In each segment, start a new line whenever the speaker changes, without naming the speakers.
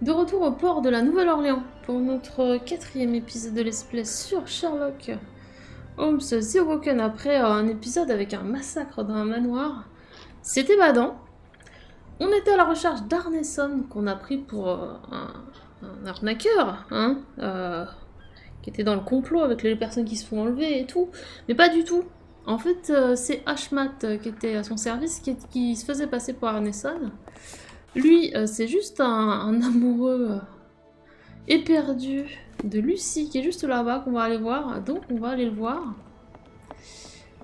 De retour au port de la Nouvelle-Orléans pour notre quatrième épisode de Let's Play sur Sherlock Holmes The Awoken après un épisode avec un massacre dans un manoir. C'était badant. On était à la recherche d'Arneson qu'on a pris pour un arnaqueur, hein, qui était dans le complot avec les personnes qui se font enlever et tout, mais pas du tout. En fait, c'est Ashmat qui était à son service qui se faisait passer pour Arneson. Lui, c'est juste un amoureux éperdu de Lucie qui est juste là-bas qu'on va aller voir. Donc on va aller le voir.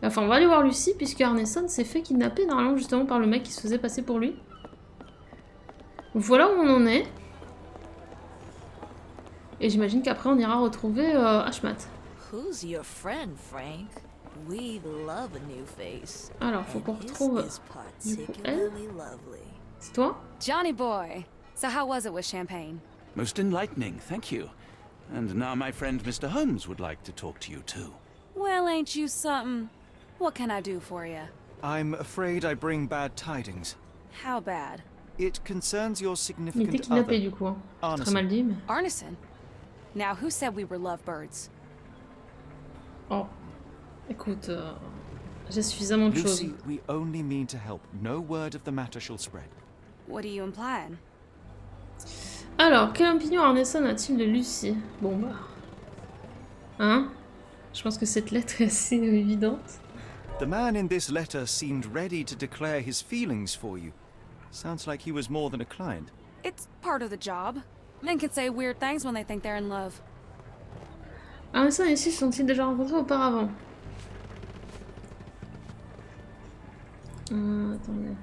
Enfin, on va aller voir Lucie puisque Arneson s'est fait kidnapper normalement justement par le mec qui se faisait passer pour lui. Voilà où on en est. Et j'imagine qu'après on ira retrouver Ashmat.
Who's your friend, Frank? We love a new face.
Alors, faut qu'on retrouve du coup elle.
Lovely.
C'est toi?
Johnny boy. So how was it with Champagne?
Most enlightening, thank you. And now my friend Mr. Holmes would like to talk to you too.
Well, ain't you something? What can I do for you?
I'm afraid I bring bad tidings.
How bad?
It concerns your
Il était
significant
kidnappé
other,
du coup. Hein. Très
Arneson.
mal dit, mais...
Arneson? Now, who said we were lovebirds?
Oh. Écoute, j'ai suffisamment de choses.
Lucy, we only mean to help. No word of the matter shall spread.
What are you implying?
Alors, quelle opinion Arneson a-t-il de Lucie? Bon bah... Hein? Je pense que cette lettre est assez évidente.
The man in this letter seemed ready to declare his feelings for you. Sounds like he was more than a client.
It's part of the job. Men can say weird things when they think they're in love.
Arneson et Lucie se sont-ils déjà rencontrés auparavant? Attendez.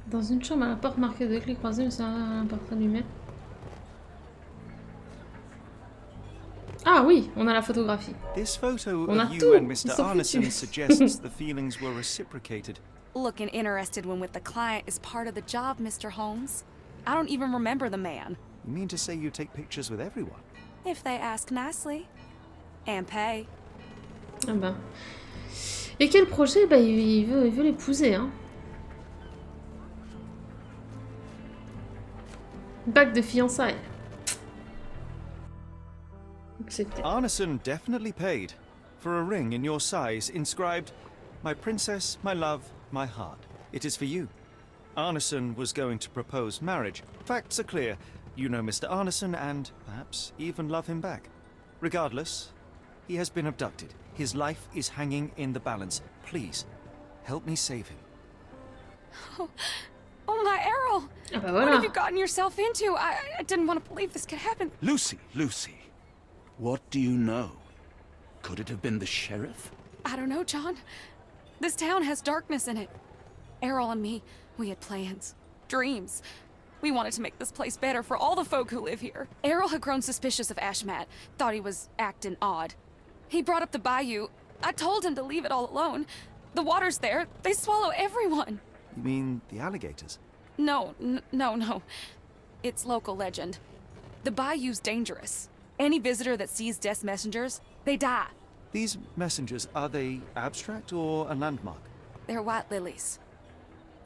Dans une chambre à la porte marquée de clés croisées, mais c'est un portrait lui-même. Ah oui, on a la photographie.
This photo
On a
of you
tout.
and
Ils
Mr.
sont
Arneson
foutus.
suggests the feelings were reciprocated.
Looking interested when with the client is part of the job, Mr. Holmes. I don't even remember the man.
You mean to say you take pictures with everyone?
If they ask nicely. And pay.
Ah ben. Et quel projet? Bah il veut l'épouser, hein. Bague de fiançailles. Accepté.
Arneson definitely paid for a ring in your size inscribed, "My princess, my love, my heart. It is for you." Arneson was going to propose marriage. Facts are clear. You know Mr. Arneson and, perhaps, even love him back. Regardless, he has been abducted. His life is hanging in the balance. Please, help me save him.
Oh my Errol!
Ah bah
What
voilà.
have you gotten yourself into? I didn't want to believe this could happen.
Lucy, Lucy, what do you know? Could it have been the sheriff?
I don't know, John. This town has darkness in it. Errol and me, we had plans, dreams. We wanted to make this place better for all the folk who live here. Errol had grown suspicious of Ashmat, thought he was acting odd. He brought up the bayou. I told him to leave it all alone. The water's there. They swallow everyone.
You mean the alligators?
No. It's local legend. The bayou's dangerous. Any visitor that sees Death's messengers, they die.
These messengers, are they abstract or a landmark?
They're white lilies.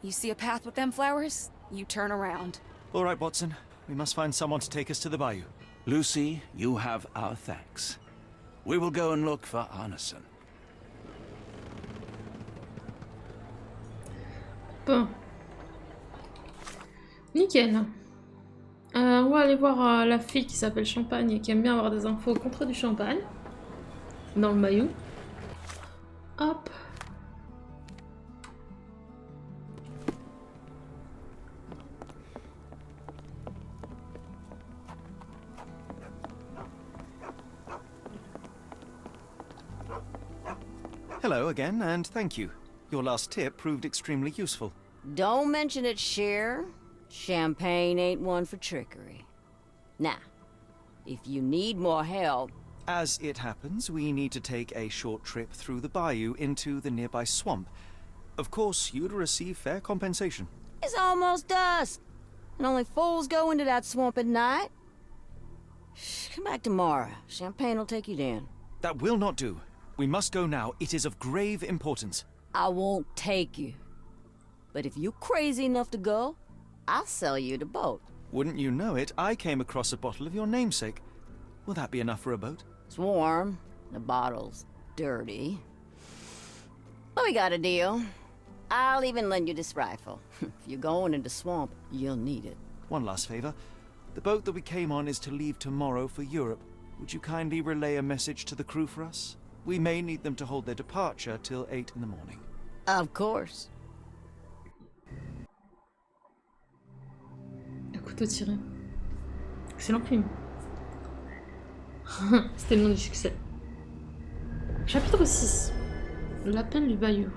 You see a path with them flowers, you turn around.
All right, Watson. We must find someone to take us to the bayou.
Lucy, you have our thanks. We will go and look for Arneson.
Bon. Nickel. On va aller voir la fille qui s'appelle Champagne et qui aime bien avoir des infos contre du champagne. Dans le maillot. Hop.
Hello again, and thank you. Your last tip proved extremely useful.
Don't mention it, Cher. Champagne ain't one for trickery. Now, if you need more help,
As it happens, we need to take a short trip through the bayou into the nearby swamp. Of course, you'd receive fair compensation.
it's almost dusk. And only fools go into that swamp at night. Shh, come back tomorrow. Champagne will take you down.
That will not do. We must go now. It is of grave importance.
I won't take you. But if you crazy enough to go, I'll sell you the boat.
Wouldn't you know it, I came across a bottle of your namesake. Will that be enough for a boat?
It's warm. The bottle's dirty. But we got a deal. I'll even lend you this rifle. If you're going into the swamp, you'll need it.
One last favor. The boat that we came on is to leave tomorrow for Europe. Would you kindly relay a message to the crew for us? We may need them to hold their departure till 8 in the morning.
Of course.
Le couteau tiré. Excellent film. C'était le nom du succès. Chapitre 6. L'appel du bayou.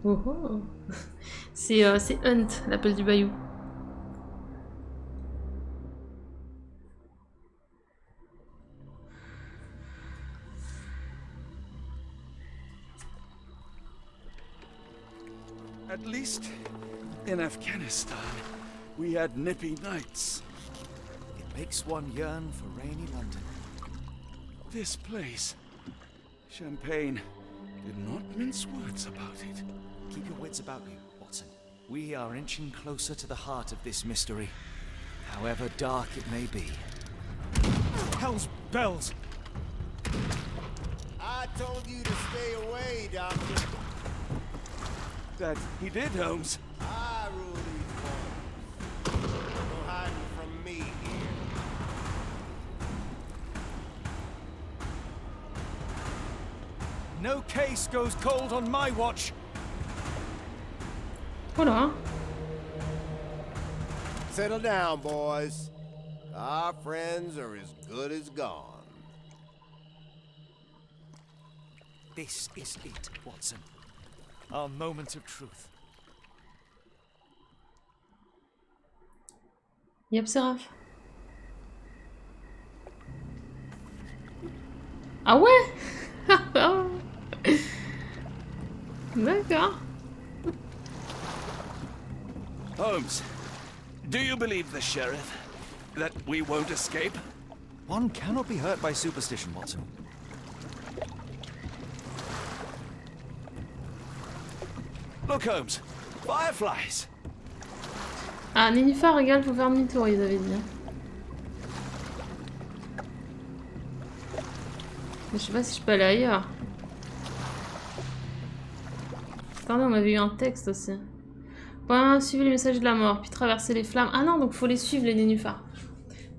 Oh oh. C'est Hunt, l'appel du bayou.
At least in Afghanistan, we had nippy nights.
It makes one yearn for rainy London.
This place, Champagne, did not mince words about it.
Keep your wits about you, Watson. We are inching closer to the heart of this mystery, however dark it may be. Hell's bells!
I told you to stay away, Doctor.
That he did, Holmes.
I rule these waters. No hiding from me here.
No case goes cold on my watch!
Voilà.
Settle down, boys. Our friends are as good as gone.
This is it, Watson. Our moment of truth.
Yep, Seraph. Ah ouais. D'accord.
Holmes, do you believe the sheriff? That we won't escape?
One cannot be hurt by superstition, Watson.
Look, Holmes, fireflies.
Ah, Nénuphar égale, faut faire demi-tour, ils avaient dit. Mais je sais pas si je peux aller ailleurs. Attendez, on m'avait eu un texte aussi. Bon, suivez les messages de la mort, puis traverser les flammes. Ah non, donc faut les suivre, les nénuphars.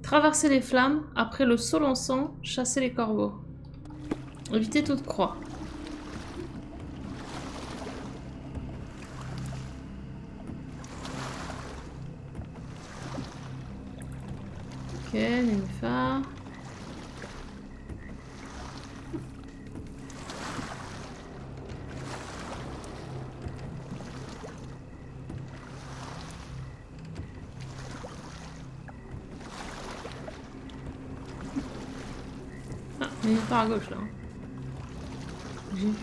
Traverser les flammes, après le saut lançant, chasser les corbeaux. Éviter toute croix. Ok, nénuphar. Ah, nénuphar à gauche là. J'ai vu.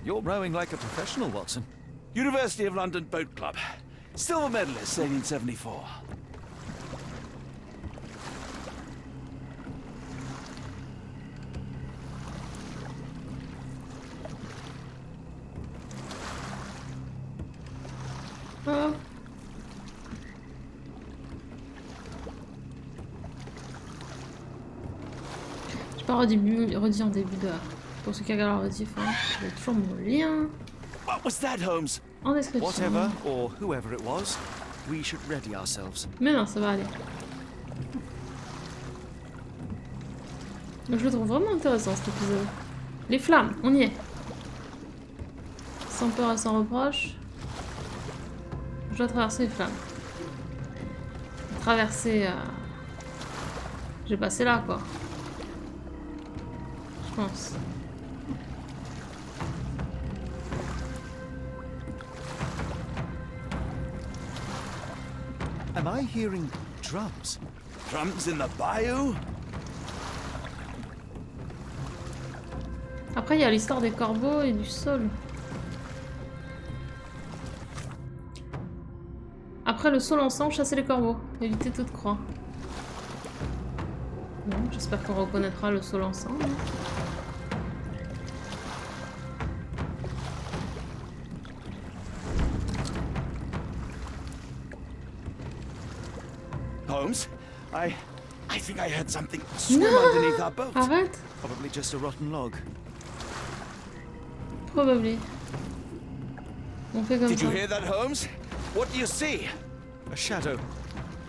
You're rowing like a professional, Watson.
University of London Boat Club. Silver medalist, sailing in 74.
Oh. Je peux redire en début de... Pour ceux qui regardent la rediff, hein, j'ai toujours mon lien
What was that, Holmes?
en description.
Whatever, or whoever it was, we should ready ourselves.
Mais non, ça va aller. Je le trouve vraiment intéressant cet épisode. Les flammes, on y est. Sans peur et sans reproche. Je dois traverser les flammes. Traverser... J'ai passé là, quoi. Je pense.
Am I hearing drums?
Drums in the bayou?
Après, il y a l'histoire des corbeaux et du sol. Après le saut lançant, chasser les corbeaux. Éviter toute croix. Non, J'espère qu'on reconnaîtra le sol ensemble.
Holmes, I think I heard something swim underneath our boat.
Arrête.
Probably just a rotten log.
Probably. On fait comme
Did
ça.
you hear that, Holmes? What do you see?
A shadow.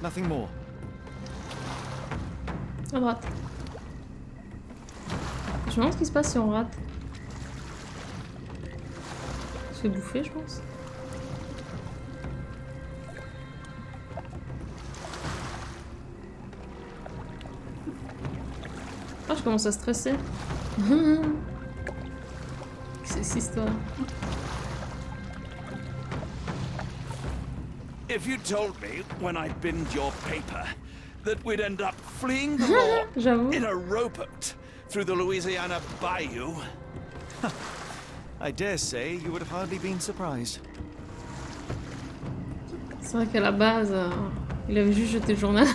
Nothing more.
À droite. Je me demande ce qui se passe si on rate. On se fait bouffer, je pense. Ah, je commence à stresser. C'est cette histoire.
If you told me when I binned your paper that we'd end up fleeing the law
J'avoue.
in a rowboat through the Louisiana Bayou,
I dare say you would have hardly been surprised.
C'est vrai qu'à la base, il avait juste jeté le journal.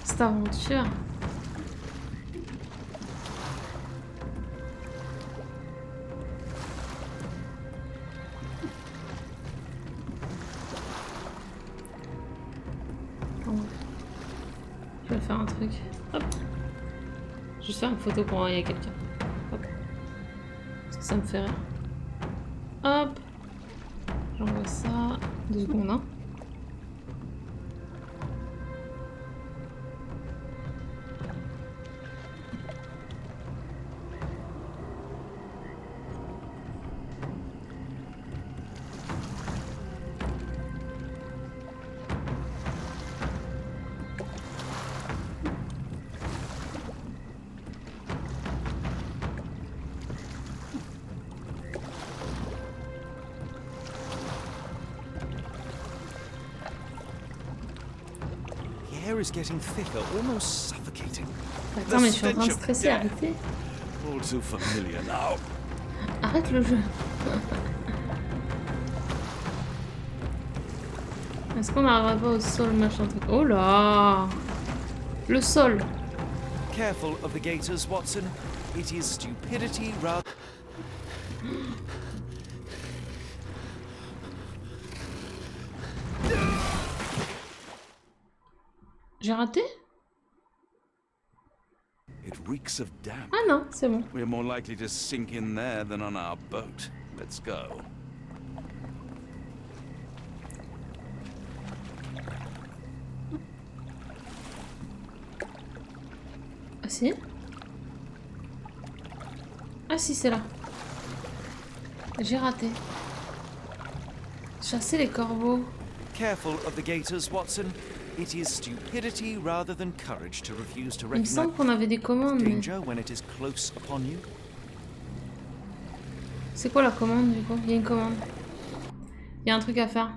Cette aventure. Bon. Je vais faire un truc. Hop. Je vais faire une photo pour envoyer à quelqu'un. Hop. Parce que ça me fait rire. Hop. J'envoie ça. 2 secondes, hein.
The air is getting thicker, almost suffocating.
Attends, mais je suis en train de stresser, arrêtez.
all too familiar now.
Arrête le jeu. Est-ce qu'on n'arriverait pas au sol, machin truc? Oh là! Le sol!
Careful of the gators, Watson. It is stupidity rather.
J'ai raté?
It reeks of damp.
Ah non, c'est bon.
We're more likely to sink in there than on our boat. Let's go.
Ah si? Ah si, c'est là. J'ai raté. Chasser les corbeaux.
Careful of the gators, Watson. It is stupidity rather than courage to refuse to
Il me semble
recognize
qu'on avait des commandes. Mais...
danger when it is close upon you.
C'est quoi la commande du coup? Il y a une commande. Il y a un truc à faire.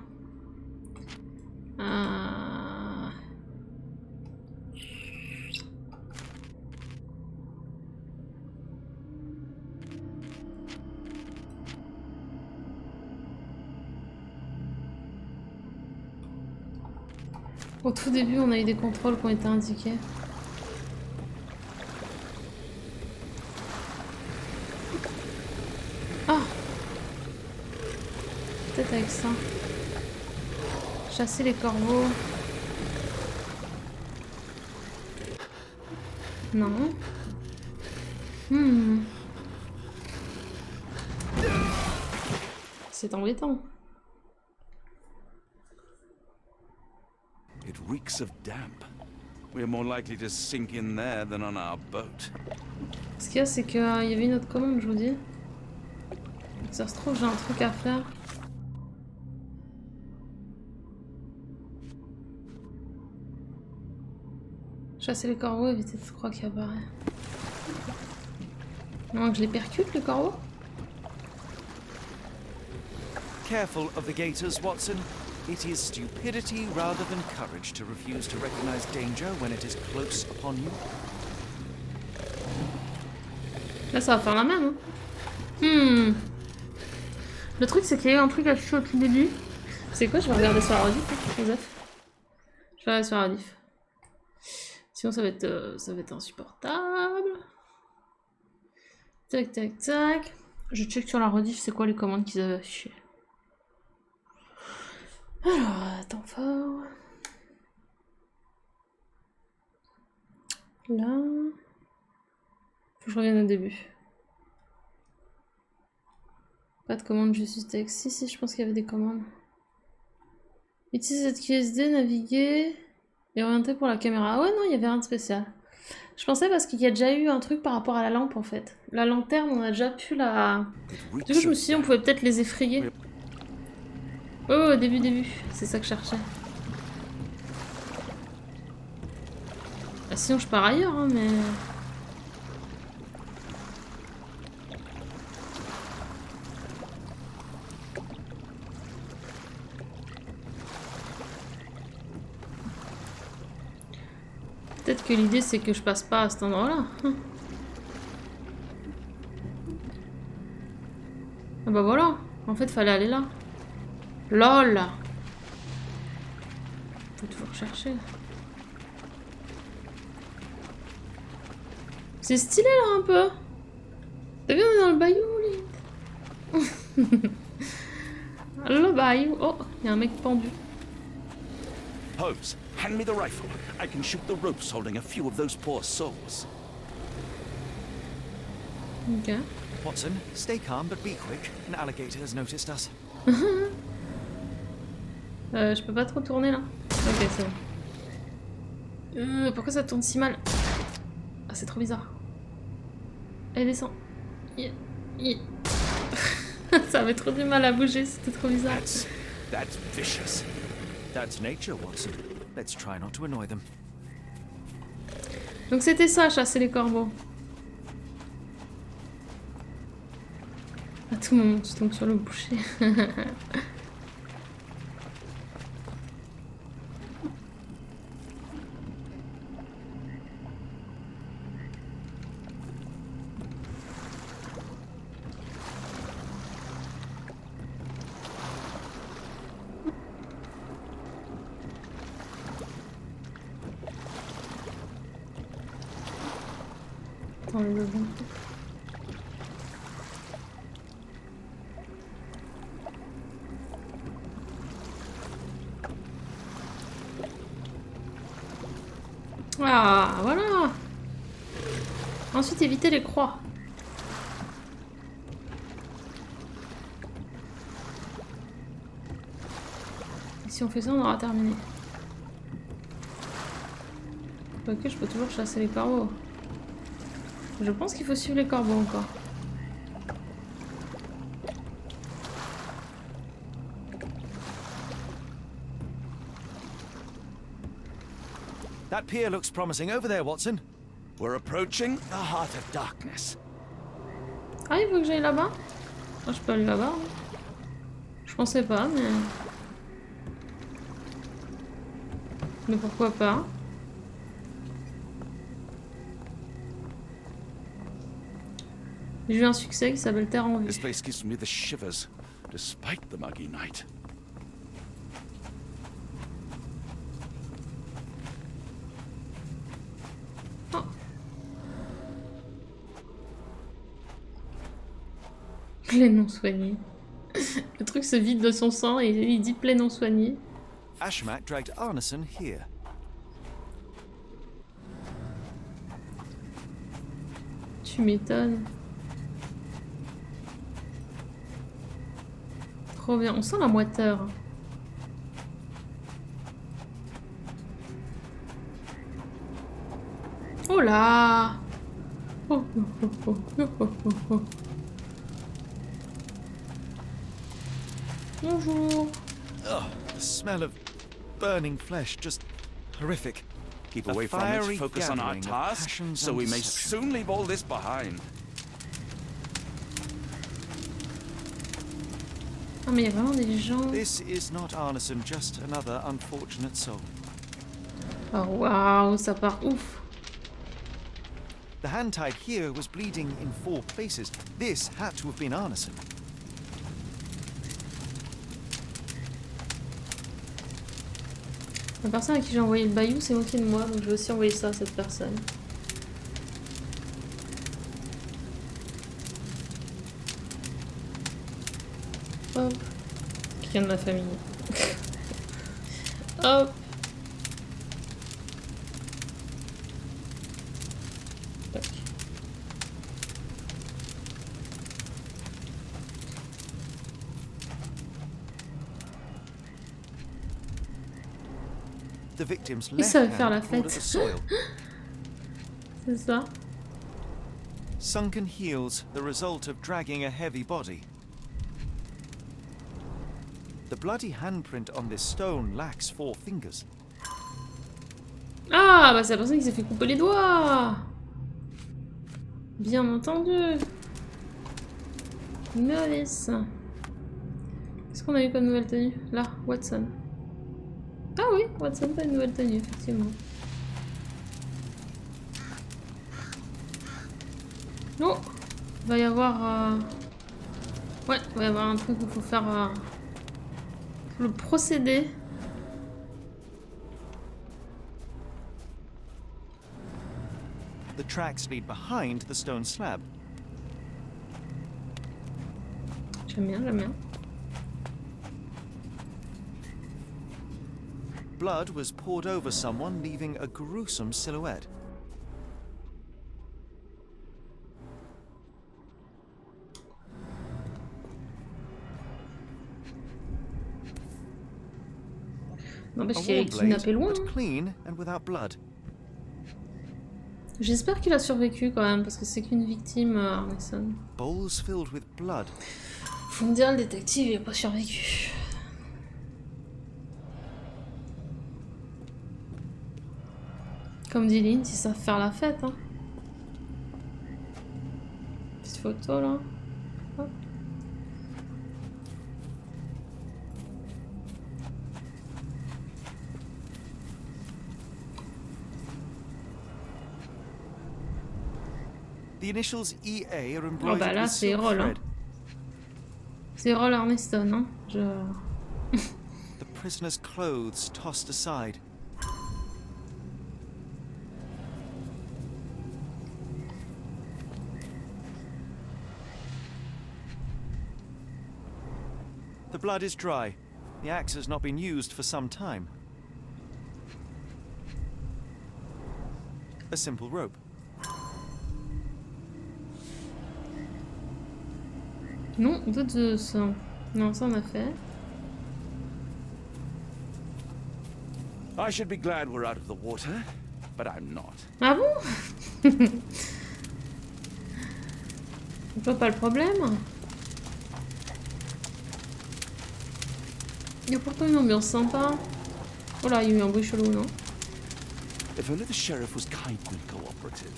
Au tout début, on a eu des contrôles qui ont été indiqués. Ah! Peut-être avec ça. Chasser les corbeaux. Non. C'est embêtant.
It reeks of damp. We're more likely to sink in there than on our boat.
Ce qu'il y a, c'est qu'il y avait une autre commande, je vous dis. Ça se trouve, j'ai un truc à faire. Chasser les corbeaux, éviter de croire qu'il apparaît. Non, que je les percute, le corbeau?
Careful of the gators, Watson. It is stupidity rather than courage to refuse to recognize danger when it is close upon you.
Là, ça va faire la même. Hein. Le truc, c'est qu'il y a eu un truc affiché au tout début. C'est quoi, je vais regarder sur la rediff, hein, Joseph. Je vais regarder sur la rediff. Sinon ça va être insupportable. Tac tac tac. Je check sur la rediff c'est quoi les commandes qu'ils avaient affichées. Alors, attends fort. Là. Faut que je revienne au début. Pas de commande, je suis texte. Si, je pense qu'il y avait des commandes. Utiliser cette QSD, naviguer et orienter pour la caméra. Ah ouais, non, il y avait rien de spécial. Je pensais parce qu'il y a déjà eu un truc par rapport à la lampe en fait. La lanterne, on a déjà pu la... Du coup, je me suis dit, on pouvait peut-être les effrayer. Oh, début. C'est ça que je cherchais. Ah, sinon, je pars ailleurs, hein, mais... Peut-être que l'idée c'est que je passe pas à cet endroit-là. Ah bah voilà. En fait, fallait aller là. LOL. Faut toujours chercher. C'est stylé là un peu. T'as vu, on est dans le bayou, limite. Le bayou. Oh, il y a un mec pendu.
Holmes, hand me the rifle. I can shoot the ropes holding a few of those poor souls.
Ok.
Watson, stay calm but be quick. An alligator has noticed us.
Je peux pas trop tourner là. Ok, c'est bon. Pourquoi ça tourne si mal? Ah, c'est trop bizarre. Allez, descend. Ça avait trop du mal à bouger, c'était trop bizarre.
That's vicious.
That's nature, Watson. Let's try not to annoy them.
Donc c'était ça, chasser les corbeaux. À tout moment, tu tombes sur le boucher. Attends, le bon. Ah, voilà. Ensuite, éviter les croix. Et si on fait ça, on aura terminé. Ok, je peux toujours chasser les corbeaux. Je pense qu'il faut suivre les corbeaux encore.
That pier looks promising over there, Watson.
We're approaching the heart of darkness.
Ah, il faut que j'aille là-bas? Ah, je peux aller là-bas. Hein. Je pensais pas, mais... Mais pourquoi pas? J'ai eu un succès qui s'appelle Terre en vue.
This place gives me the shivers, despite the muggy night.
Oh. Plaie non soignée. Le truc se vide de son sang et il dit plaie non soignée.
Ashmak dragged Arneson here.
Tu m'étonnes. Trop bien. On sent la moiteur. Oh là! Oh, oh, oh, oh, oh, oh, oh. Bonjour.
Ugh, the smell of burning flesh, just horrific.
Keep
A
away from
fiery
it, focus on our
gathering of
task,
passions
so
and
we may
deception.
soon leave all this behind.
Ah mais il y a vraiment des gens.
This is not Arneson, just another unfortunate soul.
Oh waouh, ça part ouf.
The hand tied here was bleeding in 4 places. This had to have been Arneson.
La personne à qui j'ai envoyé le bayou s'est moquée de moi, donc je vais aussi envoyer ça à cette personne. Hop. Quelqu'un de ma famille. Hop. Tac.
The victim's
Il
left
savait faire la
hand bordered
fête.
the soil.
C'est ça.
Sunken heels, the result of dragging a heavy body. The bloody handprint on this stone lacks 4 fingers.
Ah, bah c'est la personne qui s'est fait couper les doigts. Bien entendu. Maurice. Qu'est-ce qu'on a eu comme nouvelle tenue? Là, Watson. Ah oui, Watson, pas une nouvelle tenue, effectivement. Oh, il va y avoir... Ouais, il va y avoir un truc où il faut faire... le procédé.
The tracks lead behind the stone slab.
J'aime bien, j'aime bien.
Blood was poured over someone, leaving a gruesome silhouette.
Non, parce
A
qu'il est
war blade,
kidnappé loin.
but
Hein.
clean and without blood.
J'espère qu'il a survécu quand même, parce que c'est qu'une victime, Arneson.
Bowls filled with blood.
Faut me dire, le détective, il a pas survécu. Comme dit Lynn, ils savent faire la fête, hein. Petite photo, là. Hop.
The initials EA are
Oh
embroidered
bah là,
with
c'est
silk
Errol, hein.
thread.
C'est Errol Arneston, hein.
The prisoner's clothes tossed aside. The blood is dry. The axe has not been used for some time. A simple rope.
Non, d'autres ça. Non, ça on a fait.
I should be glad we're out of the water, but I'm not.
Ah bon? Je vois pas le problème. Il y a pourtant une ambiance sympa. Oh là, il y a eu un bruit chelou, non?
If only the sheriff was kind and cooperative,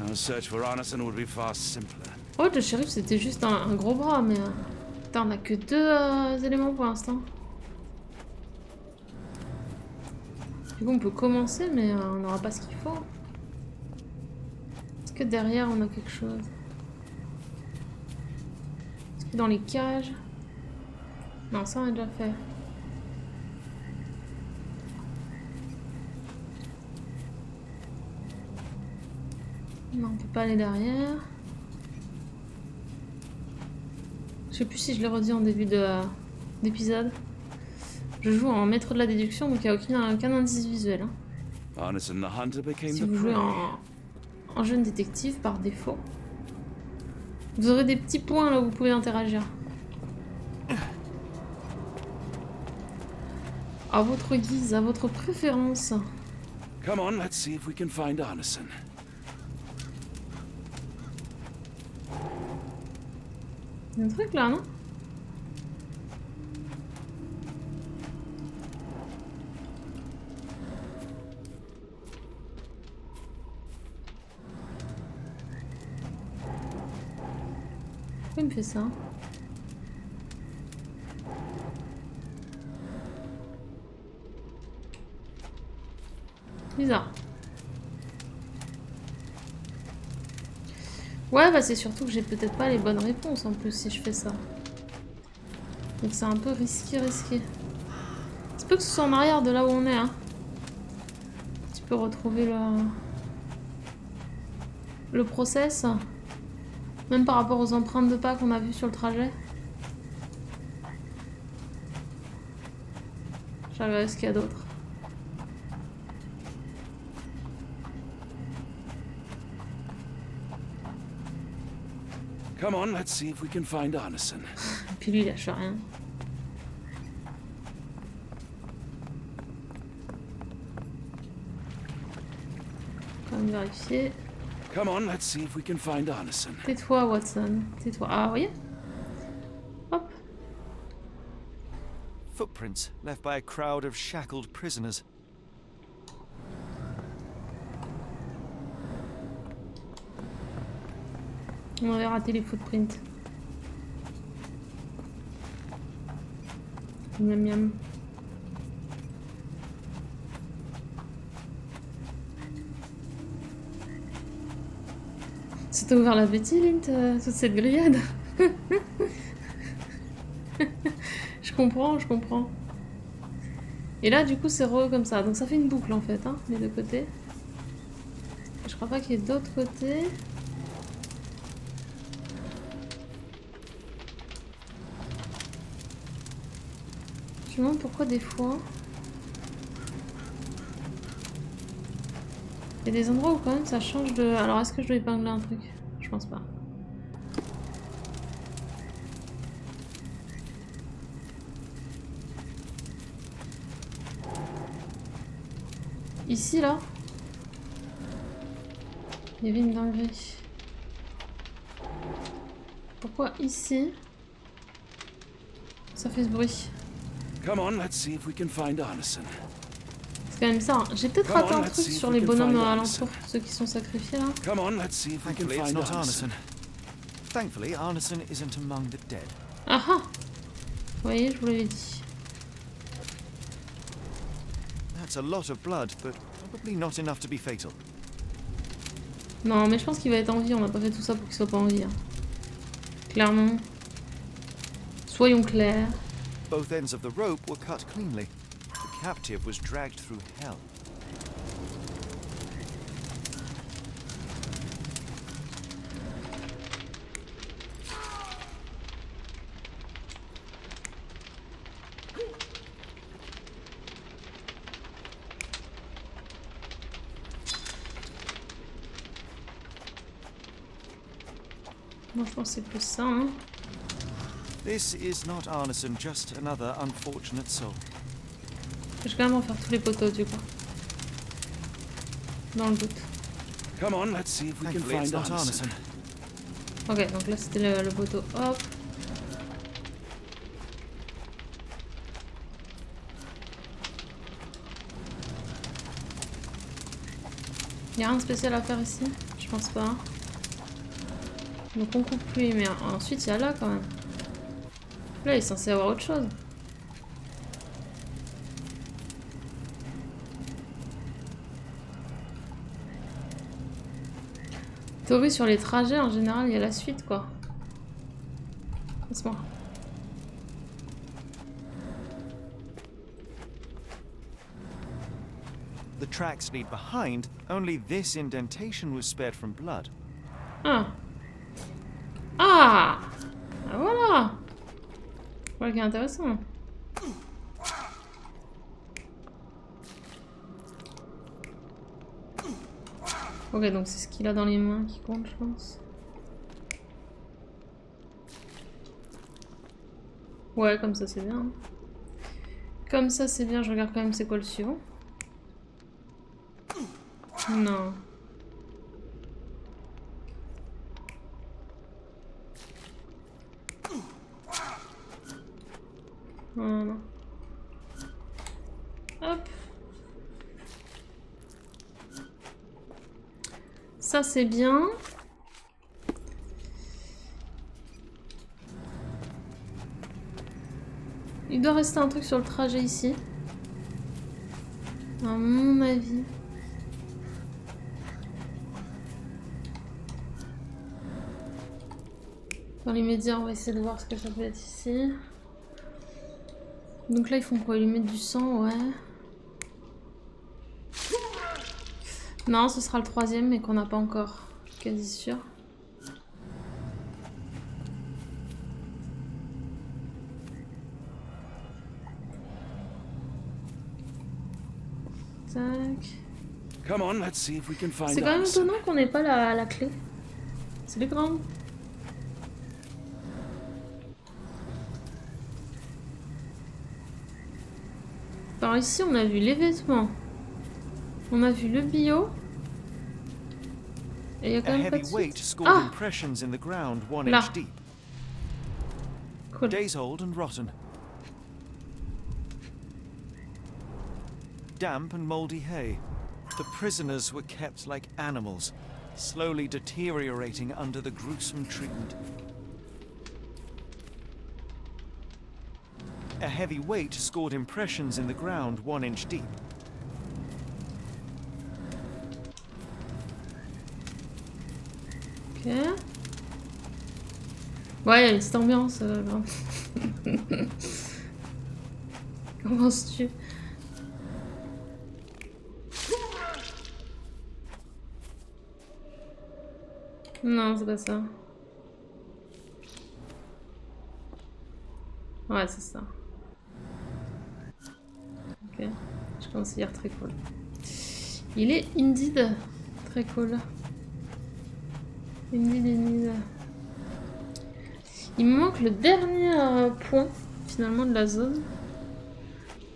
our search for Arneson would be far simpler.
Oh, le shérif c'était juste un gros bras, mais... Putain, on a que 2 éléments pour l'instant. Du coup, on peut commencer, mais on n'aura pas ce qu'il faut. Est-ce que derrière, on a quelque chose? Est-ce que dans les cages? Non, ça on a déjà fait. Non, on peut pas aller derrière. Je sais plus si je l'ai redit en début d'épisode. Je joue en maître de la déduction, donc il n'y a aucun indice visuel. Hein.
Arneson the hunter became
Si
the
vous jouez
prey.
en jeune détective par défaut, vous aurez des petits points là où vous pouvez interagir. À votre guise, à votre préférence.
Come on, let's see if we can find Arneson.
Il y a un truc là, non? Pourquoi il me fait ça? Bizarre. Ouais, bah c'est surtout que j'ai peut-être pas les bonnes réponses en plus si je fais ça. Donc c'est un peu risqué. C'est peut que ce soit en arrière de là où on est, hein. peu retrouver le process. Même par rapport aux empreintes de pas qu'on a vues sur le trajet. Je vais regarder ce qu'il y a d'autre.
Come on, let's see if we can find Arneson.
Et puis lui, il lâche rien. Quand même vérifier.
Come on, let's see if we can find Arneson.
Tais-toi, Watson. Tais-toi. Ah, vous voyez? Hop.
Footprints left by a crowd of shackled prisoners.
On avait raté les footprints. Miam miam. C'était ouvert l'appétit, Lint, toute cette grillade. Je comprends, je comprends. Et là, du coup, c'est re comme ça. Donc ça fait une boucle, en fait, hein, les deux côtés. Je crois pas qu'il y ait d'autres côtés. Je me demande pourquoi des fois... Il y a des endroits où quand même ça change de... Alors est-ce que je dois épingler un truc? Je pense pas. Ici là, il y avait une dinguerie. Pourquoi ici ça fait ce bruit?
Come on, let's see if we can find Arneson.
C'est quand même ça. Hein. J'ai peut-être raté un truc sur les bonhommes alentours, ceux qui sont sacrifiés là.
Come on, let's see if we can
Thankfully, it's
find
not
Arneson.
Arneson. Thankfully, Arneson isn't among the dead.
Ah ah! Vous voyez, je vous l'avais dit.
That's a lot of blood, but probably not enough to be fatal.
Non, mais je pense qu'il va être en vie. On n'a pas fait tout ça pour qu'il soit pas en vie. Hein. Clairement. Soyons clairs.
Both ends of the rope were cut cleanly. The captive was dragged through hell.
Moi, je pense que c'est plus ça. Hein.
This is not Arneson, just another unfortunate soul.
Je vais quand même en faire tous les poteaux du coup. Dans le doute.
Come on, let's see if we can
Thankfully, it's
find
not
Arneson.
Arneson.
Ok, donc là c'était le poteau. Hop. Y'a rien de spécial à faire ici? Je pense pas. Donc on coupe lui, mais ensuite il y a là quand même. Là il est censé avoir autre chose. Théorie sur les trajets, en général il y a la suite quoi. Laisse-moi.
The tracks lead behind, only this indentation was spared from blood.
Ah. Ah, ah voilà. Voilà qui est intéressant. Ok, donc c'est ce qu'il a dans les mains qui compte, je pense. Ouais, comme ça c'est bien. Comme ça c'est bien, je regarde quand même c'est quoi le suivant. Non. Voilà. Hop. Ça c'est bien. Il doit rester un truc sur le trajet ici. À mon avis. Dans les médias, on va essayer de voir ce que ça peut être ici. Donc là, ils font quoi? Ils lui mettent du sang, ouais. Non, ce sera le troisième, mais qu'on n'a pas encore. Je suis quasi sûre. Tac.
Come on, let's see if we can find
C'est quand même
Anderson.
étonnant qu'on n'ait pas la clé. C'est les grandes. Alors ici, on a vu les vêtements. On a vu le bio. Et il y a
A
quand même pas de
heavy weight
suite.
scored
Ah!
impressions in the ground 1
Là.
inch deep.
Cool.
Days old and rotten. Damp and mouldy hay. The prisoners were kept like animals, slowly deteriorating under the gruesome treatment. A heavy weight scored impressions in the ground 1 inch deep.
Ok. Ouais, il y a une petite ambiance. Comment penses-tu? Non, c'est pas ça. Ouais, c'est ça. Ok. Je considère très cool. Il est indeed très cool. Indeed. Il me manque le dernier point finalement de la zone.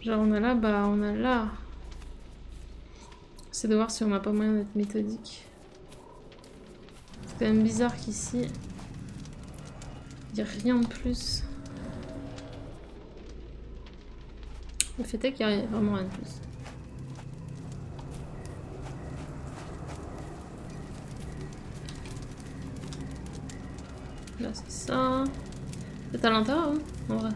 Genre on a là, bah on a là. C'est de voir si on n'a pas moyen d'être méthodique. C'est quand même bizarre qu'ici il n'y a rien de plus. Le fait est qu'il n'y a vraiment rien de plus. Là c'est ça. C'est à l'intérieur, hein, en vrai.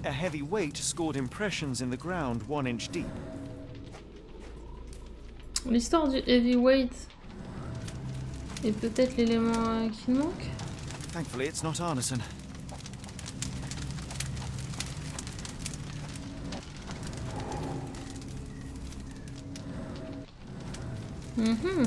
A heavy weight scored impressions in the ground 1 inch deep.
L'histoire du heavyweight est peut-être l'élément qui manque.
Thankfully, it's not Arneson.
Mhm.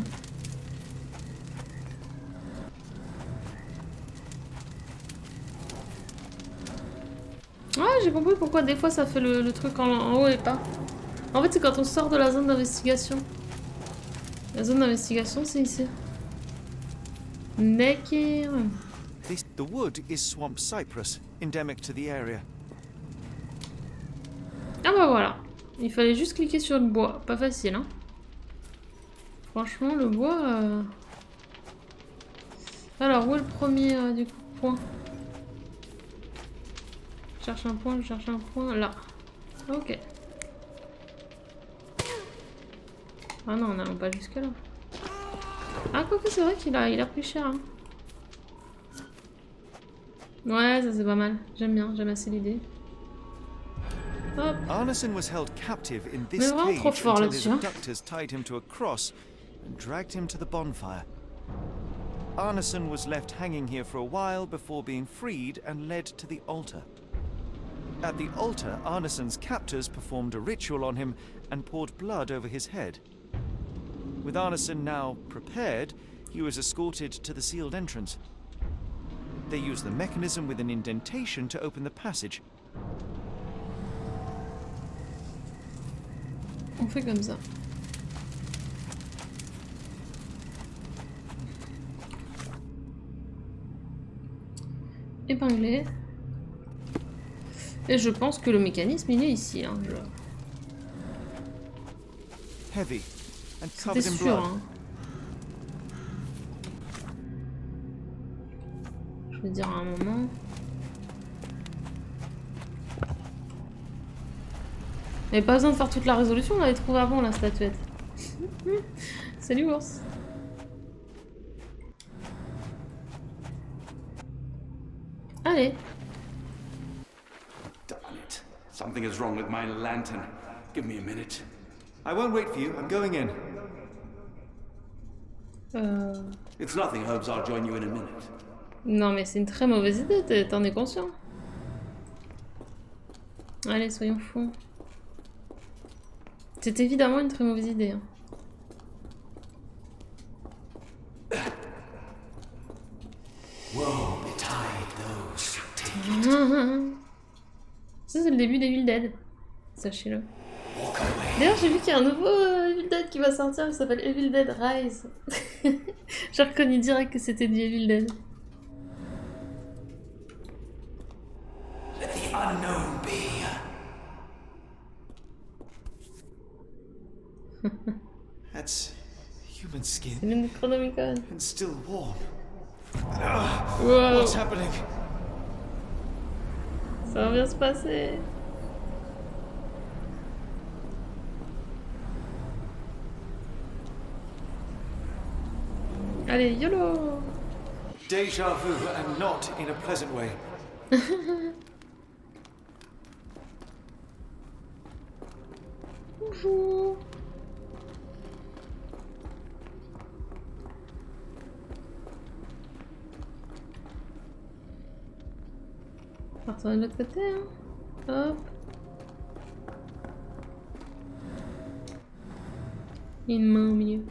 Ouais, j'ai compris pourquoi des fois ça fait le truc en haut et pas. En fait, c'est quand on sort de la zone d'investigation. La zone d'investigation, c'est ici. D'accord.
The wood is swamp cypress, endemic to the area.
Ah bah voilà. Il fallait juste cliquer sur le bois. Pas facile, hein. Franchement, le bois... Alors, où est le premier, du coup, point? Je cherche un point, je cherche un point. Là. Ok. Ah non, n'allons pas jusque là. Ah, quoique c'est vrai qu'il a pris cher, hein. Ouais, ça c'est pas mal. J'aime assez l'idée. Hop.
Arneson was held captive in
Mais
this
vraiment trop
cage
fort
until his
là-dessus, hein.
abductors tied him to a cross and dragged him to the bonfire. Arneson was left hanging here for a while before being freed and led to the altar. At the altar, Arneson's captors performed a ritual on him and poured blood over his head. With Arneson now prepared, he was escorted to the sealed entrance. They used the mechanism with an indentation to open the passage.
On fait comme ça. Épinglé. Et je pense que le mécanisme il est ici. Hein,
Heavy and
C'était
covered in
sûr.
blood.
Hein. Je veux dire à un moment. Il n'y avait pas besoin de faire toute la résolution, on l'avait trouvé avant la statuette. Salut ours. Allez.
Damn it. Something is wrong with my lantern. Give me a minute.
I won't wait for you. I'm going in.
It's nothing, Holmes. I'll join you in a minute.
Non mais c'est une très mauvaise idée, t'en es conscient. Allez, soyons fous. C'est évidemment une très mauvaise idée. Hein.
Woe betide those who take it.
Ça c'est le début d'Evil Dead. Sachez-le. D'ailleurs j'ai vu qu'il y a un nouveau Evil Dead qui va sortir, il s'appelle Evil Dead Rise. J'ai reconnu direct que c'était du Evil Dead.
Let the unknown be.
That's human skin
C'est le Necronomicon.
and still warm.
Wow.
What's happening?
Ça va bien se passer. Allez, YOLO!
Deja vu, and not in a pleasant way.
Bonjour. On va retourner de l'autre côté, hein. Hop. Une main au milieu.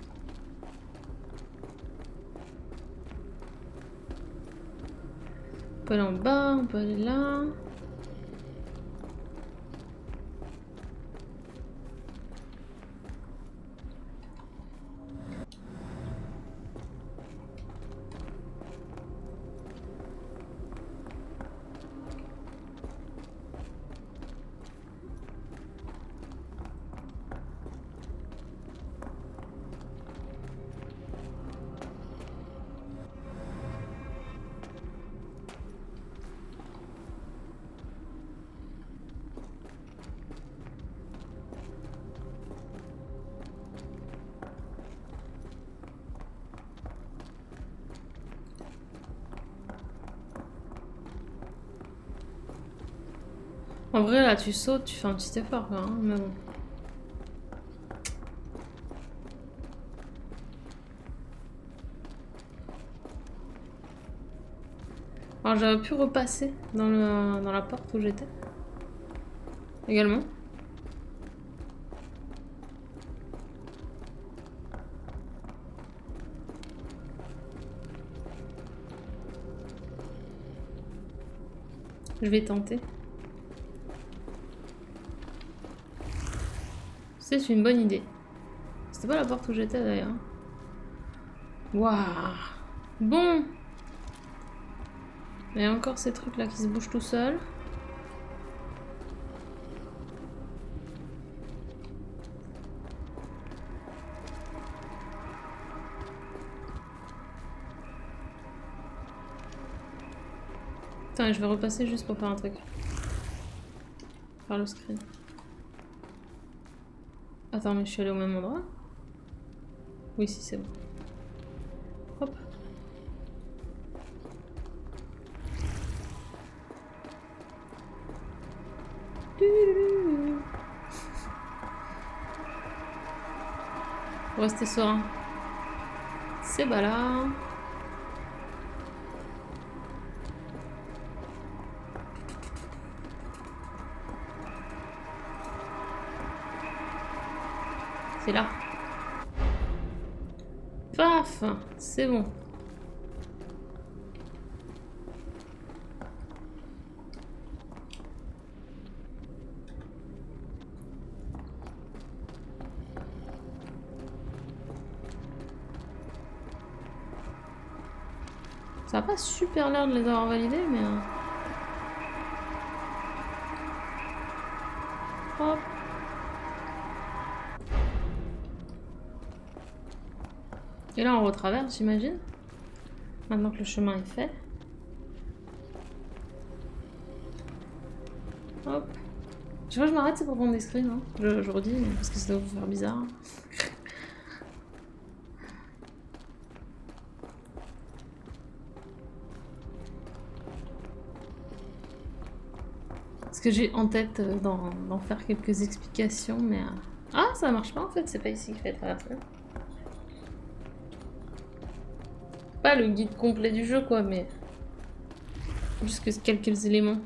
On peut aller en bas, on peut aller là. En vrai, là, tu sautes, tu fais un petit effort, quoi, hein, mais bon. Alors, j'aurais pu repasser dans la porte où j'étais. Également. Je vais tenter. C'est une bonne idée. C'était pas la porte où j'étais d'ailleurs. Waouh. Bon. Il y a encore ces trucs là qui se bougent tout seuls. Putain, je vais repasser juste pour faire un truc. Faire le screen. Attends, mais je suis allée au même endroit? Oui, si, c'est bon. Hop. Restez serein. C'est pas là. C'est là. Paf, c'est bon. Ça n'a pas super l'air de les avoir validés, mais... Hop. Et là, on retraverse, j'imagine. Maintenant que le chemin est fait. Hop. Je crois que je m'arrête, c'est pour prendre des screens. Hein. Je redis, parce que ça doit vous faire bizarre. Parce que j'ai en tête d'en faire quelques explications, mais... Ah, ça marche pas en fait, c'est pas ici qu'il fait traverser. Pas le guide complet du jeu, quoi, mais... Juste que quelques éléments.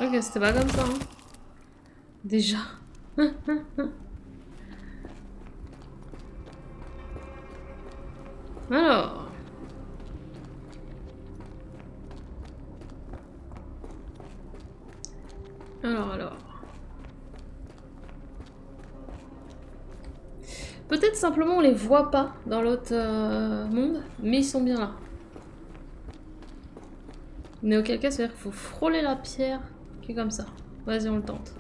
Ok, c'était pas comme ça, hein. Déjà. Alors... Alors... Peut-être simplement on les voit pas dans l'autre monde, mais ils sont bien là. Mais auquel cas, ça veut dire qu'il faut frôler la pierre qui est comme ça. Vas-y, on le tente.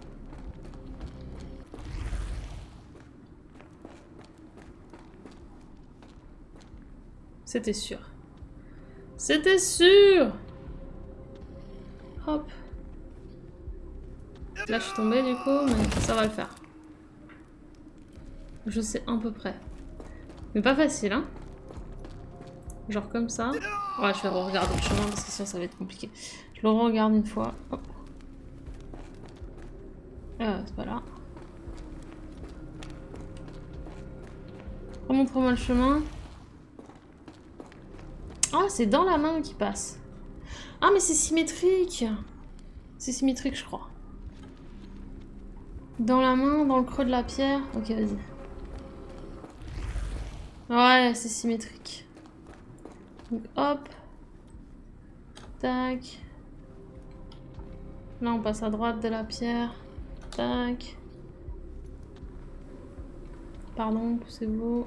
C'était sûr. C'était sûr! Hop. Là, je suis tombée du coup, mais ça va le faire. Je sais à peu près. Mais pas facile, hein. Genre comme ça. Ouais, je vais re-regarder le chemin parce que sinon ça va être compliqué. Je le re-regarde une fois. Hop. C'est pas là. Remontre-moi le chemin. Ah, c'est dans la main qui passe. Ah, mais c'est symétrique. C'est symétrique, je crois. Dans la main, dans le creux de la pierre. Ok, vas-y. Ouais, c'est symétrique. Donc hop. Tac. Là, on passe à droite de la pierre. Tac. Pardon, poussez-vous.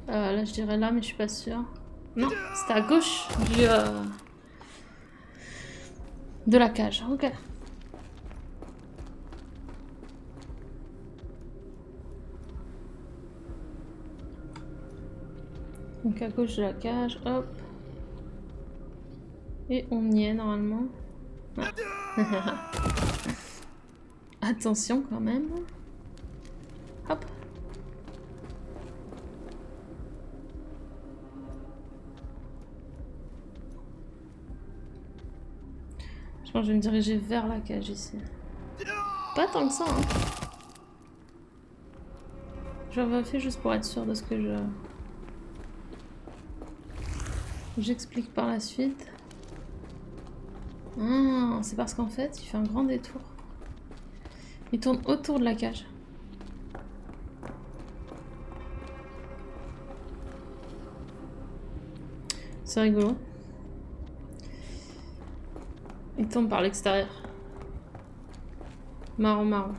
Là, je dirais là, mais je suis pas sûre. Non, c'était à gauche de la cage. Ok. Donc à gauche de la cage, hop. Et on y est normalement. Ah. Attention quand même. Hop. Je pense que je vais me diriger vers la cage ici. Pas tant que ça, hein. J'avais fait juste pour être sûr de ce que j'explique par la suite. Ah, c'est parce qu'en fait, il fait un grand détour. Il tourne autour de la cage. C'est rigolo. Il tourne par l'extérieur. Marrant, marrant.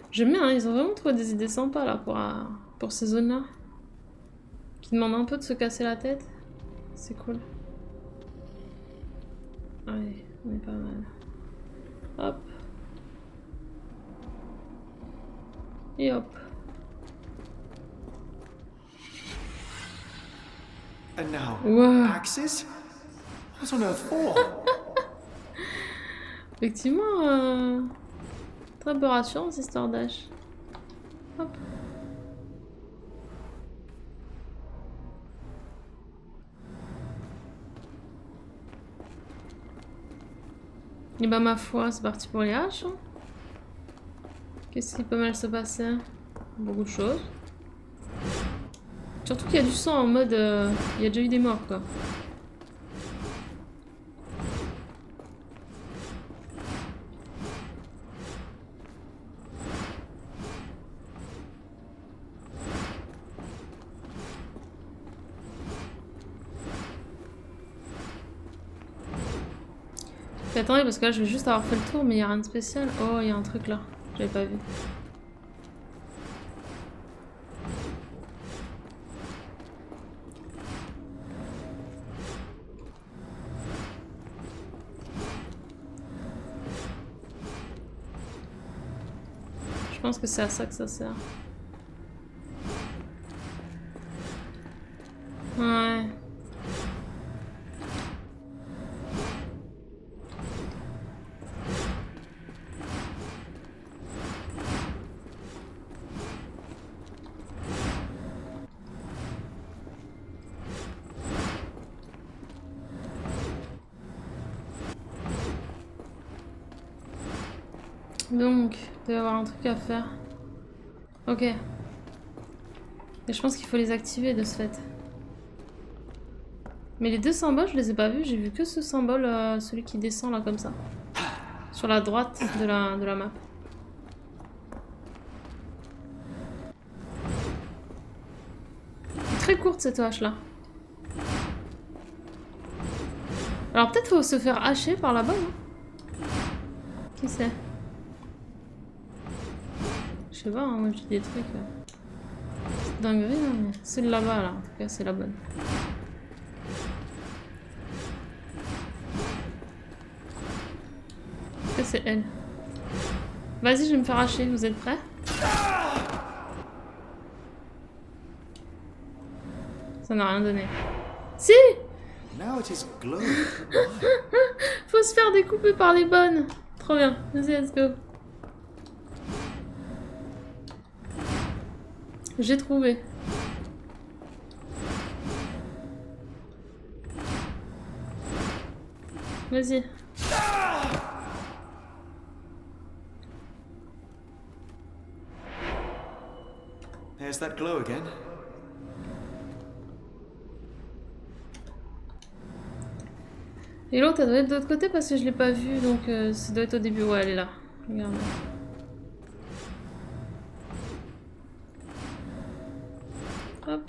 J'aime bien, hein, ils ont vraiment trouvé des idées sympas là pour ces zones-là. Qui demandent un peu de se casser la tête. C'est cool. Allez, on est pas mal. Hop. Et hop.
And now,
Wow.
axes? What on earth for?
Effectivement, très peu rassurant cette histoire d'âge. Hop. Et bah ma foi, c'est parti pour les haches. Hein. Qu'est-ce qui peut mal se passer? Beaucoup de choses. Surtout qu'il y a du sang en mode... il y a déjà eu des morts quoi. Attendez, parce que là je vais juste avoir fait le tour, mais il n'y a rien de spécial. Oh, il y a un truc là, j'avais pas vu. Je pense que c'est à ça que ça sert. Ouais. Donc, il doit y avoir un truc à faire. Ok. Et je pense qu'il faut les activer de ce fait. Mais les deux symboles, je les ai pas vus. J'ai vu que ce symbole, celui qui descend là comme ça. Sur la droite de la map. Très courte cette hache là. Alors peut-être faut se faire hacher par là-bas, non? Qui c'est? Je sais pas, hein, moi j'ai des trucs. C'est dinguerie, hein, mais c'est là-bas là, en tout cas c'est la bonne. Ça c'est elle. Vas-y, je vais me faire hacher, vous êtes prêts? Ça n'a rien donné. Si!
Now it is glowing.
Faut se faire découper par les bonnes. Trop bien. Vas-y, let's go. J'ai trouvé. Vas-y.
There's that glow again.
Et l'autre, elle doit être de l'autre côté parce que je l'ai pas vue, donc ça doit être au début. Ouais, elle est là. Regarde. Hop.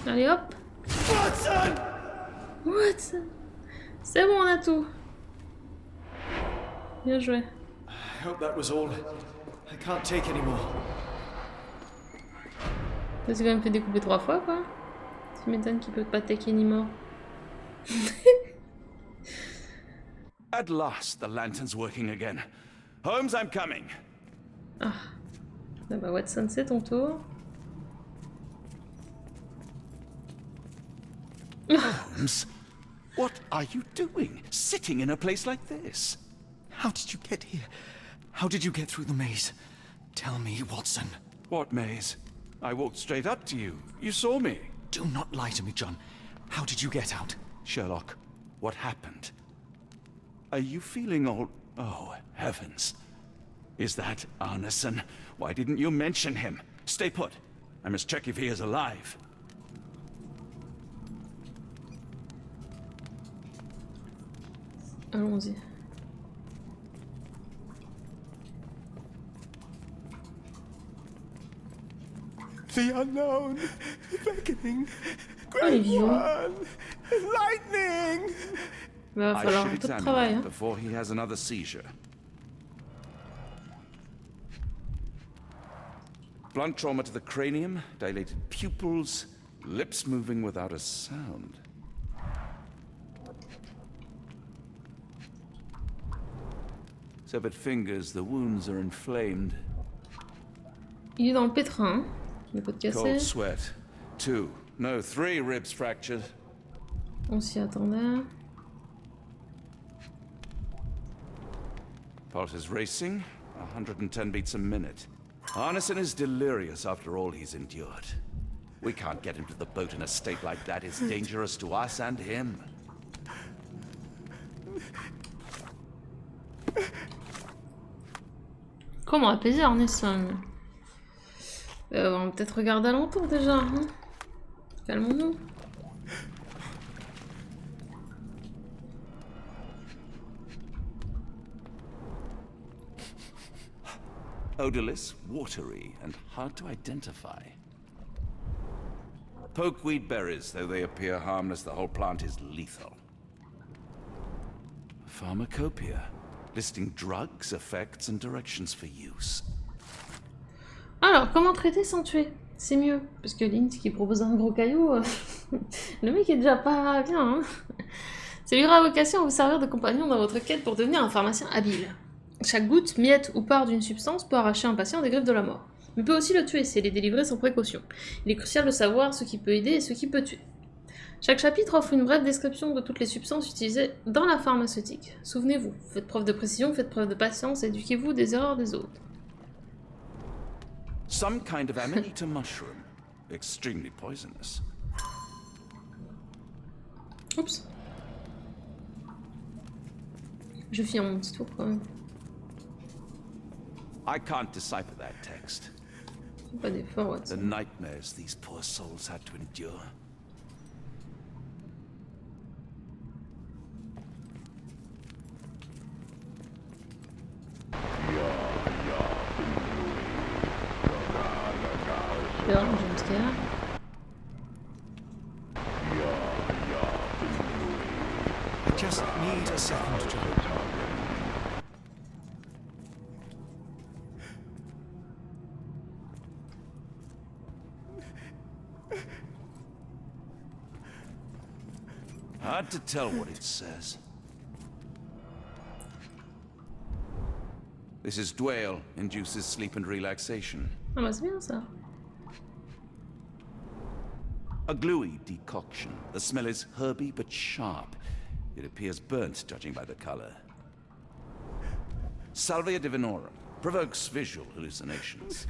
Allez, hop. Watson. C'est bon, on a tout. Bien joué.
I hope that was all. I can't take any more.
Ça s'est quand même fait découper 3 fois, quoi. Tu m'étonnes qu'il peut pas take anymore.
At last, the lantern's working again. Holmes, I'm coming.
Ah. Ah bah Watson, c'est ton tour.
Holmes, what are you doing? Sitting in a place like this?
How did you get here? How did you get through the maze? Tell me, Watson.
What maze? I walked straight up to you. You saw me.
Do not lie to me, John. How did you get out?
Sherlock, what happened? Are you feeling all... Oh, heavens. Is that Arneson? Why didn't you mention him? Stay put. I must check if he is alive.
Allons-y.
The unknown, beckoning,
Oh, les vieux.
lightning.
Va
I
falloir
should
un peu de
examine
travail,
him
hein.
before he has another seizure. Blunt trauma to the cranium, dilated pupils, lips moving without a sound. Severed fingers, the wounds are inflamed.
Il est dans le pétrin, hein. Les côtes cassées.
Cold sweat. 2, no, 3 ribs fractured.
On s'y attendait.
Pulse is racing, 110 beats a minute. Arneson is delirious after all he's endured. We can't get him to the boat in a state like that. It's dangerous to us and him.
Comment apaiser Arneson? On va peut-être regarder alentour déjà, hein. Calmons-nous.
Odorless, watery, and hard to identify. Pokeweed berries, though they appear harmless, the whole plant is lethal. Pharmacopoeia, listing drugs, effects, and directions for use.
Alors, comment traiter sans tuer? C'est mieux. Parce que Lynch qui propose un gros caillou, le mec est déjà pas bien, hein. Ça lui aura vocation à vous servir de compagnon dans votre quête pour devenir un pharmacien habile. Chaque goutte, miette ou part d'une substance peut arracher un patient des griffes de la mort, mais peut aussi le tuer si elle est délivrée sans précaution. Il est crucial de savoir ce qui peut aider et ce qui peut tuer. Chaque chapitre offre une brève description de toutes les substances utilisées dans la pharmaceutique. Souvenez-vous, faites preuve de précision, faites preuve de patience, éduquez-vous des erreurs des autres.
Some kind of Amanita mushroom, extremely poisonous.
Oups. Je finis mon petit tour quand même.
I can't decipher that text.
Pas d'effort,
The
Watson.
nightmares these poor souls had to endure.
Je vais avoir un jumpscare.
I just need a second to look.
Hard to tell what it says. This is Dwale, induces sleep and relaxation.
Ah bah c'est bien ça.
A gluey decoction. The smell is herby but sharp. It appears burnt, judging by the color. Salvia divinorum. Provokes visual hallucinations.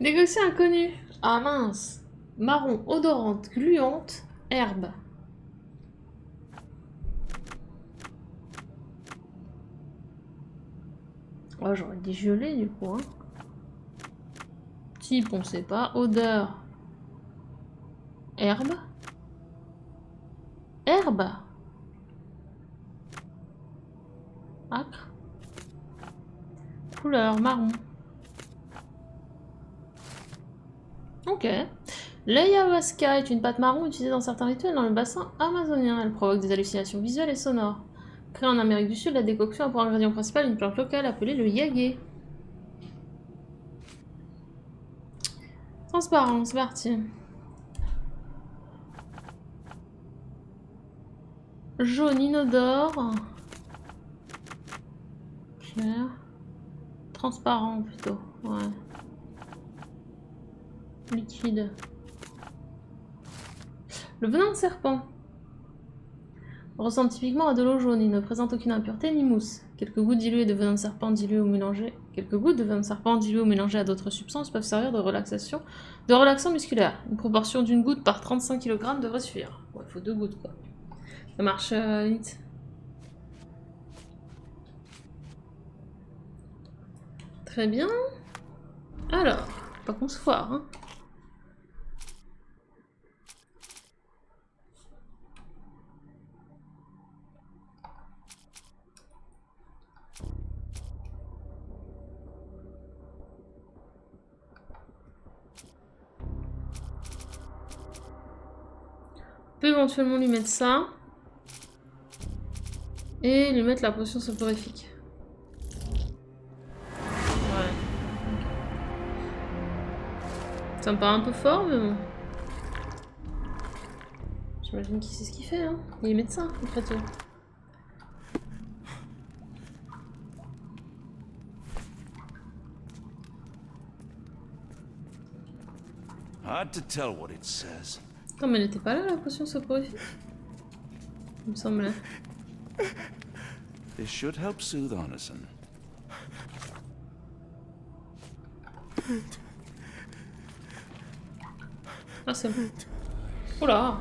Décoction inconnue. Ah mince. Marron, odorante, gluante, herbe. Oh, j'aurais dit gelé du coup. Hein. Type, on sait pas. Odeur. Herbe. Herbe. Acre. Couleur marron. Ok. L'ayahuasca est une pâte marron utilisée dans certains rituels dans le bassin amazonien. Elle provoque des hallucinations visuelles et sonores. Créée en Amérique du Sud, la décoction a pour ingrédient principal une plante locale appelée le yagé. Transparence, c'est parti. Jaune inodore. Clair. Transparent plutôt, ouais. Liquide. Le venin de serpent ressemble typiquement à de l'eau jaune. Il ne présente aucune impureté ni mousse. Quelques gouttes diluées de venin de serpent diluées ou mélangées. Quelques gouttes de venin de serpent diluées ou mélangées à d'autres substances peuvent servir de relaxant musculaire. Une proportion d'une goutte par 35 kg devrait suffire. Ouais, il faut 2 gouttes quoi. Ça marche vite. Très bien. Alors, pas qu'on se foire, hein. On peut éventuellement lui mettre ça. Et lui mettre la potion soporifique. Ouais. Ça me paraît un peu fort, mais bon. J'imagine qu'il sait ce qu'il fait, hein. Il est médecin, après tout.
Hard to tell what it says.
Non, mais elle était pas là, la potion soporifique. Il me semblait.
This should help soothe Arneson.
Ah, c'est bon. Oula!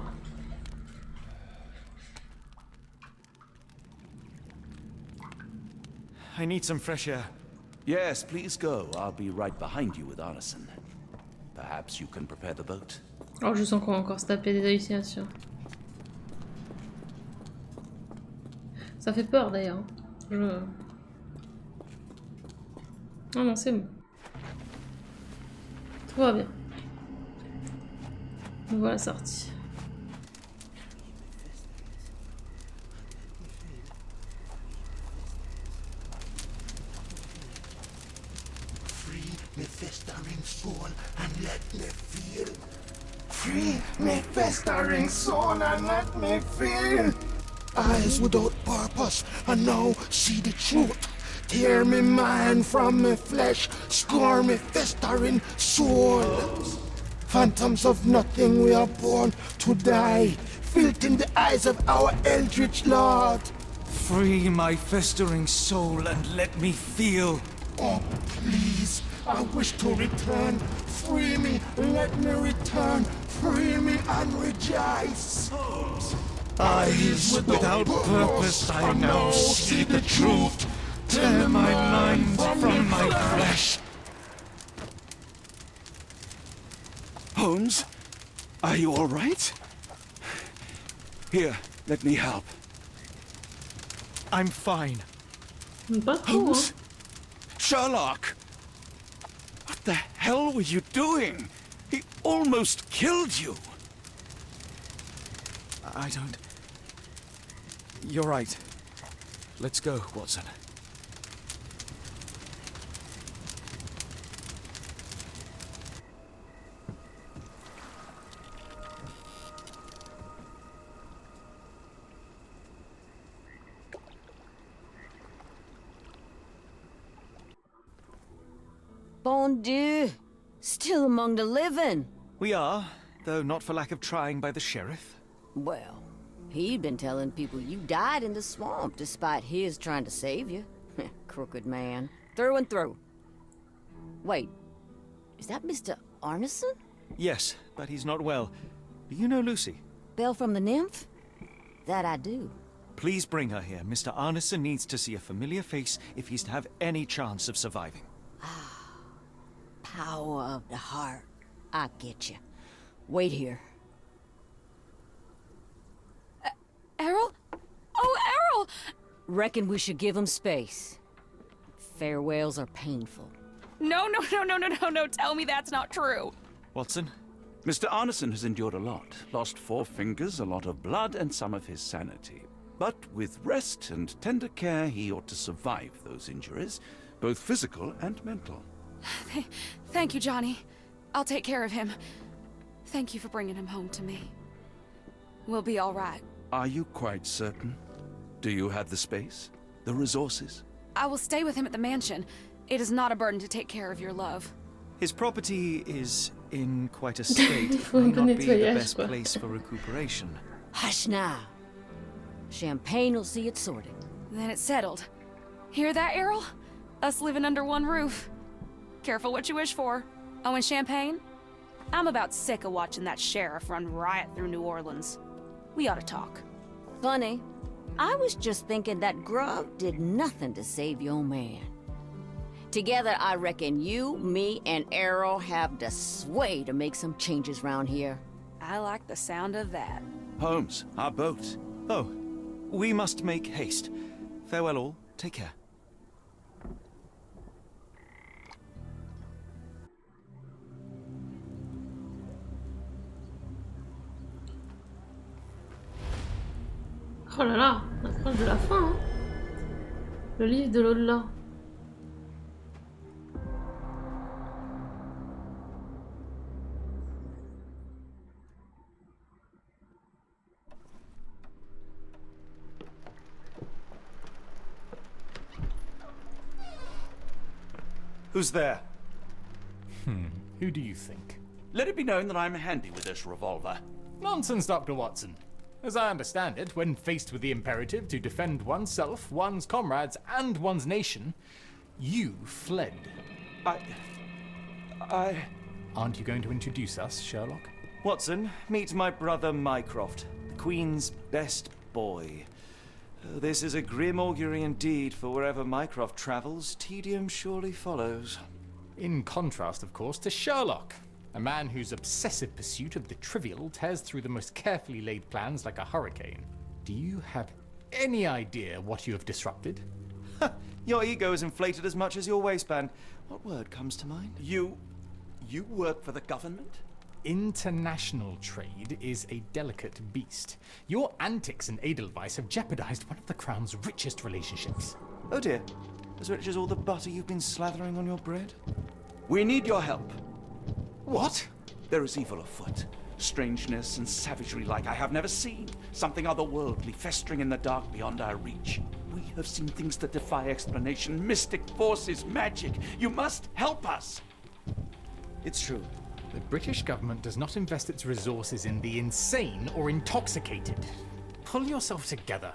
I need some fresh air.
Yes, please go. I'll be right behind you with Arneson. Perhaps you can prepare the boat.
Oh, je sens qu'on va encore se taper des hallucinations. Ça fait peur d'ailleurs. Je... Ah non, c'est bon. Tout va bien. Me voilà sortie.
Free me festering soul and let me feel. Free me festering soul and let me feel. Eyes without purpose and now see the truth. Tear me mind from me flesh, score me festering soul. Phantoms of nothing, we are born to die. Filth in the eyes of our eldritch lord.
Free my festering soul and let me feel.
Oh, please, I wish to return. Free me, let me return. Free me and rejoice. Eyes without purpose, I now see the truth. Tear my mind from my flesh.
Holmes, are you all right? Here, let me help.
I'm fine.
Pas trop, hein.
Holmes? Sherlock! What the hell were you doing? He almost killed you.
I don't... You're right. Let's go, Watson.
Bon Dieu! Still among the living.
We are, though not for lack of trying by the sheriff.
Well, he'd been telling people you died in the swamp despite his trying to save you. Crooked man. Through and through. Wait, is that Mr. Arneson?
Yes, but he's not well. Do you know Lucy?
Belle from the Nymph? That I do.
Please bring her here. Mr. Arneson needs to see a familiar face if he's to have any chance of surviving.
Power of the heart. I get you. Wait here.
Errol? Oh, Errol!
Reckon we should give him space. Farewells are painful.
No, tell me that's not true.
Watson?
Mr. Arneson has endured a lot. Lost 4 fingers, a lot of blood, and some of his sanity. But with rest and tender care, he ought to survive those injuries, both physical and mental.
Thank you, Johnny. I'll take care of him. Thank you for bringing him home to me. We'll be all right.
Are you quite certain? Do you have the space? The resources?
I will stay with him at the mansion. It is not a burden to take care of your love.
His property is in quite a state.
faut un
May
peu
not be the
nettoyage,
best
quoi.
place for recuperation.
Hush now. Champagne will see it sorted.
Then it's settled. Hear that, Errol? Us living under one roof. Careful what you wish for. Oh, and champagne? I'm about sick of watching that sheriff run riot through New Orleans. We ought to talk.
Funny. I was just thinking that grub did nothing to save your man. Together, I reckon you, me, and Errol have the sway to make some changes round here.
I like the sound of that.
Holmes, our boat.
Oh, we must make haste. Farewell all. Take care.
Oh là là, on approche de la fin, hein. Le livre de l'au-delà.
Who's there?
Who do you think?
Let it be known that I'm handy with this revolver.
Nonsense, Dr. Watson. As I understand it, when faced with the imperative to defend oneself, one's comrades, and one's nation, you fled.
I...
Aren't you going to introduce us, Sherlock?
Watson, meet my brother Mycroft, the Queen's best boy. This is a grim augury indeed, for wherever Mycroft travels, tedium surely follows.
In contrast, of course, to Sherlock, a man whose obsessive pursuit of the trivial tears through the most carefully laid plans like a hurricane. Do you have any idea what you have disrupted?
Your ego is inflated as much as your waistband. What word comes to mind?
You work for the government?
International trade is a delicate beast. Your antics in Edelweiss have jeopardized one of the Crown's richest relationships.
Oh dear. As rich as all the butter you've been slathering on your bread?
We need your help.
What?
There is evil afoot. Strangeness and savagery like I have never seen. Something otherworldly festering in the dark beyond our reach. We have seen things that defy explanation. Mystic forces, magic. You must help us.
It's true.
The British government does not invest its resources in the insane or intoxicated. Pull yourself together.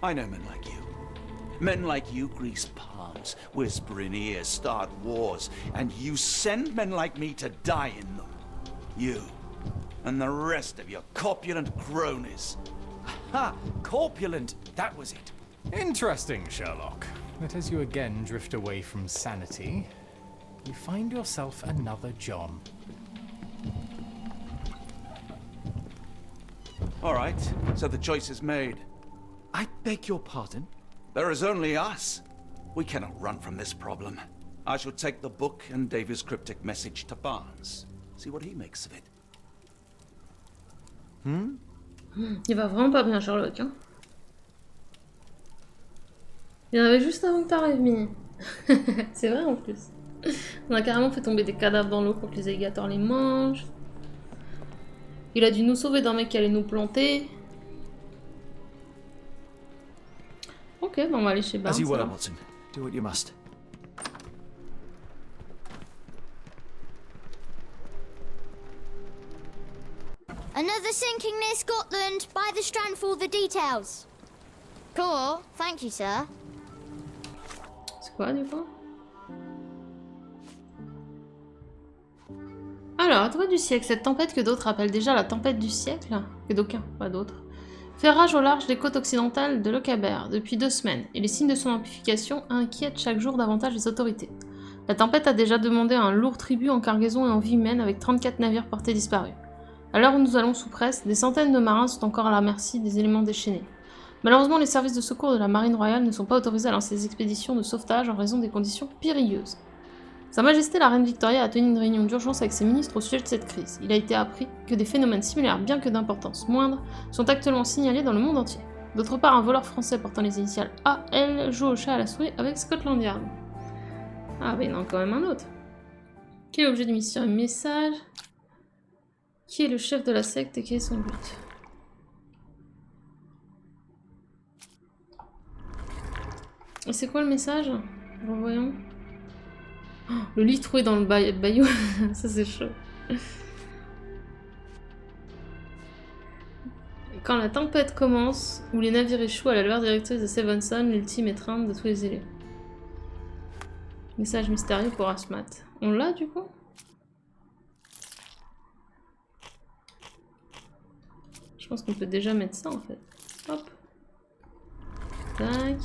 I know men like you. Men like you grease palms, whisper in ears, start wars, and you send men like me to die in them. You and the rest of your corpulent cronies.
Ha! Corpulent! That was it.
Interesting, Sherlock. That as you again drift away from sanity, you find yourself another John.
All right, so the choice is made.
I beg your pardon?
There is only us. We cannot run from this problem. I shall take the book and Davy's cryptic message to Barnes. See what he makes of it.
Il va vraiment pas bien, Sherlock. Hein. Il y en avait juste avant que t'arrives, Minnie. C'est vrai en plus. On a carrément fait tomber des cadavres dans l'eau pour que les alligators les mangent. Il a dû nous sauver d'un mec qui allait nous planter. Ok, bon, on va aller chez Barnes.
As you were,
alors.
Watson. Do what you must.
Another sinking near Scotland. By the Strand for all the details. Cool. Thank you, sir.
C'est quoi du coup? Alors, à toi du siècle, cette tempête que d'autres appellent déjà la tempête du siècle, que d'aucuns, pas d'autres, fait rage au large des côtes occidentales de Lochaber depuis 2 semaines, et les signes de son amplification inquiètent chaque jour davantage les autorités. La tempête a déjà demandé un lourd tribut en cargaison et en vie humaine avec 34 navires portés disparus. À l'heure où nous allons sous presse, des centaines de marins sont encore à la merci des éléments déchaînés. Malheureusement, les services de secours de la Marine Royale ne sont pas autorisés à lancer des expéditions de sauvetage en raison des conditions périlleuses. Sa Majesté la Reine Victoria a tenu une réunion d'urgence avec ses ministres au sujet de cette crise. Il a été appris que des phénomènes similaires, bien que d'importance moindre, sont actuellement signalés dans le monde entier. D'autre part, un voleur français portant les initiales AL joue au chat à la souris avec Scotland Yard. Ah, mais il y en a quand même un autre. Quel est l'objet du mission et message? Qui est le chef de la secte et quel est son but? Et c'est quoi le message? Revoyons. Oh, le lit trouvé dans le bayou. Ça c'est chaud. Et quand la tempête commence, où les navires échouent à la lueur directrice de Sevenson, l'ultime étreinte de tous les élus. Message mystérieux pour Asmat. On l'a du coup? Je pense qu'on peut déjà mettre ça en fait. Hop. Tac.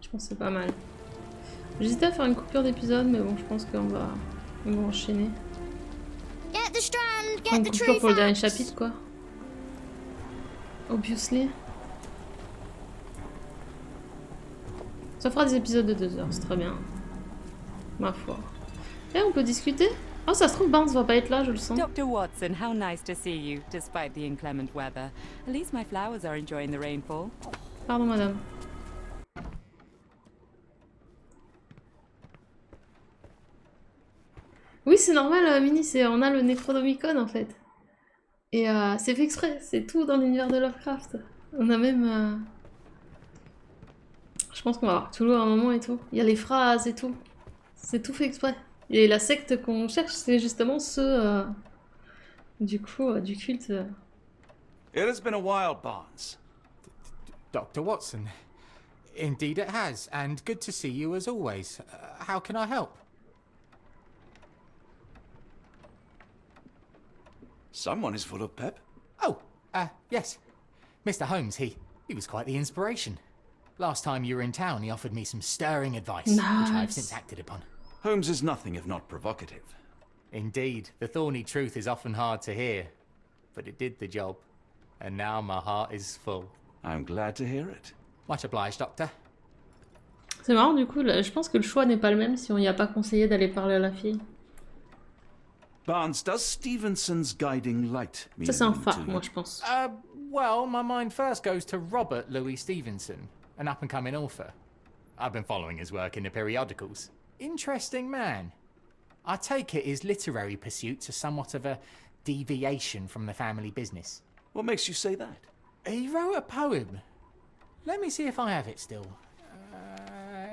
Je pense que c'est pas mal. J'hésitais à faire une coupure d'épisode, mais bon, je pense qu'on va enchaîner.
Get the Strand. Get
Une
the
coupure
tree
pour le dernier
facts.
chapitre, quoi. Obviously. Ça fera des épisodes de 2 heures, c'est très bien. Ma foi. Et on peut discuter? Oh, ça se trouve, Barnes va pas être là, je le sens.
Dr. Watson, how nice to see you, despite the inclement weather. At least my flowers are enjoying the rainfall.
Pardon, madame. Oui, c'est normal, Minnie, on a le Necronomicon en fait. Et c'est fait exprès, c'est tout dans l'univers de Lovecraft. On a même... Je pense qu'on va avoir Cthulhu à un moment et tout. Il y a les phrases et tout. C'est tout fait exprès. Et la secte qu'on cherche, c'est justement ceux... du coup, du culte...
It has been a while, Barnes.
Dr. Watson. Indeed it has, and good to see you as always. How can I help?
Someone is full of pep.
Oh, yes. Mr. Holmes, he was quite the inspiration. Last time you were in town, he offered me some stirring advice, which I've since acted upon.
Holmes is nothing if not provocative.
Indeed, the thorny truth is often hard to hear, but it did the job, and now my heart is full.
I'm glad to hear it.
Much obliged, Doctor.
C'est marrant, du coup, je pense que le choix n'est pas le même si on n'y a pas conseillé d'aller parler à la fille.
Barnes, does Stevenson's guiding light mean
Ça, c'est un
anything to
phare,
you?
moi, je pense.
Well, my mind first goes to Robert Louis Stevenson, an up-and-coming author. I've been following his work in the periodicals. Interesting man. I take it his literary pursuits are somewhat of a deviation from the family business.
What makes you say that?
He wrote a poem. Let me see if I have it still.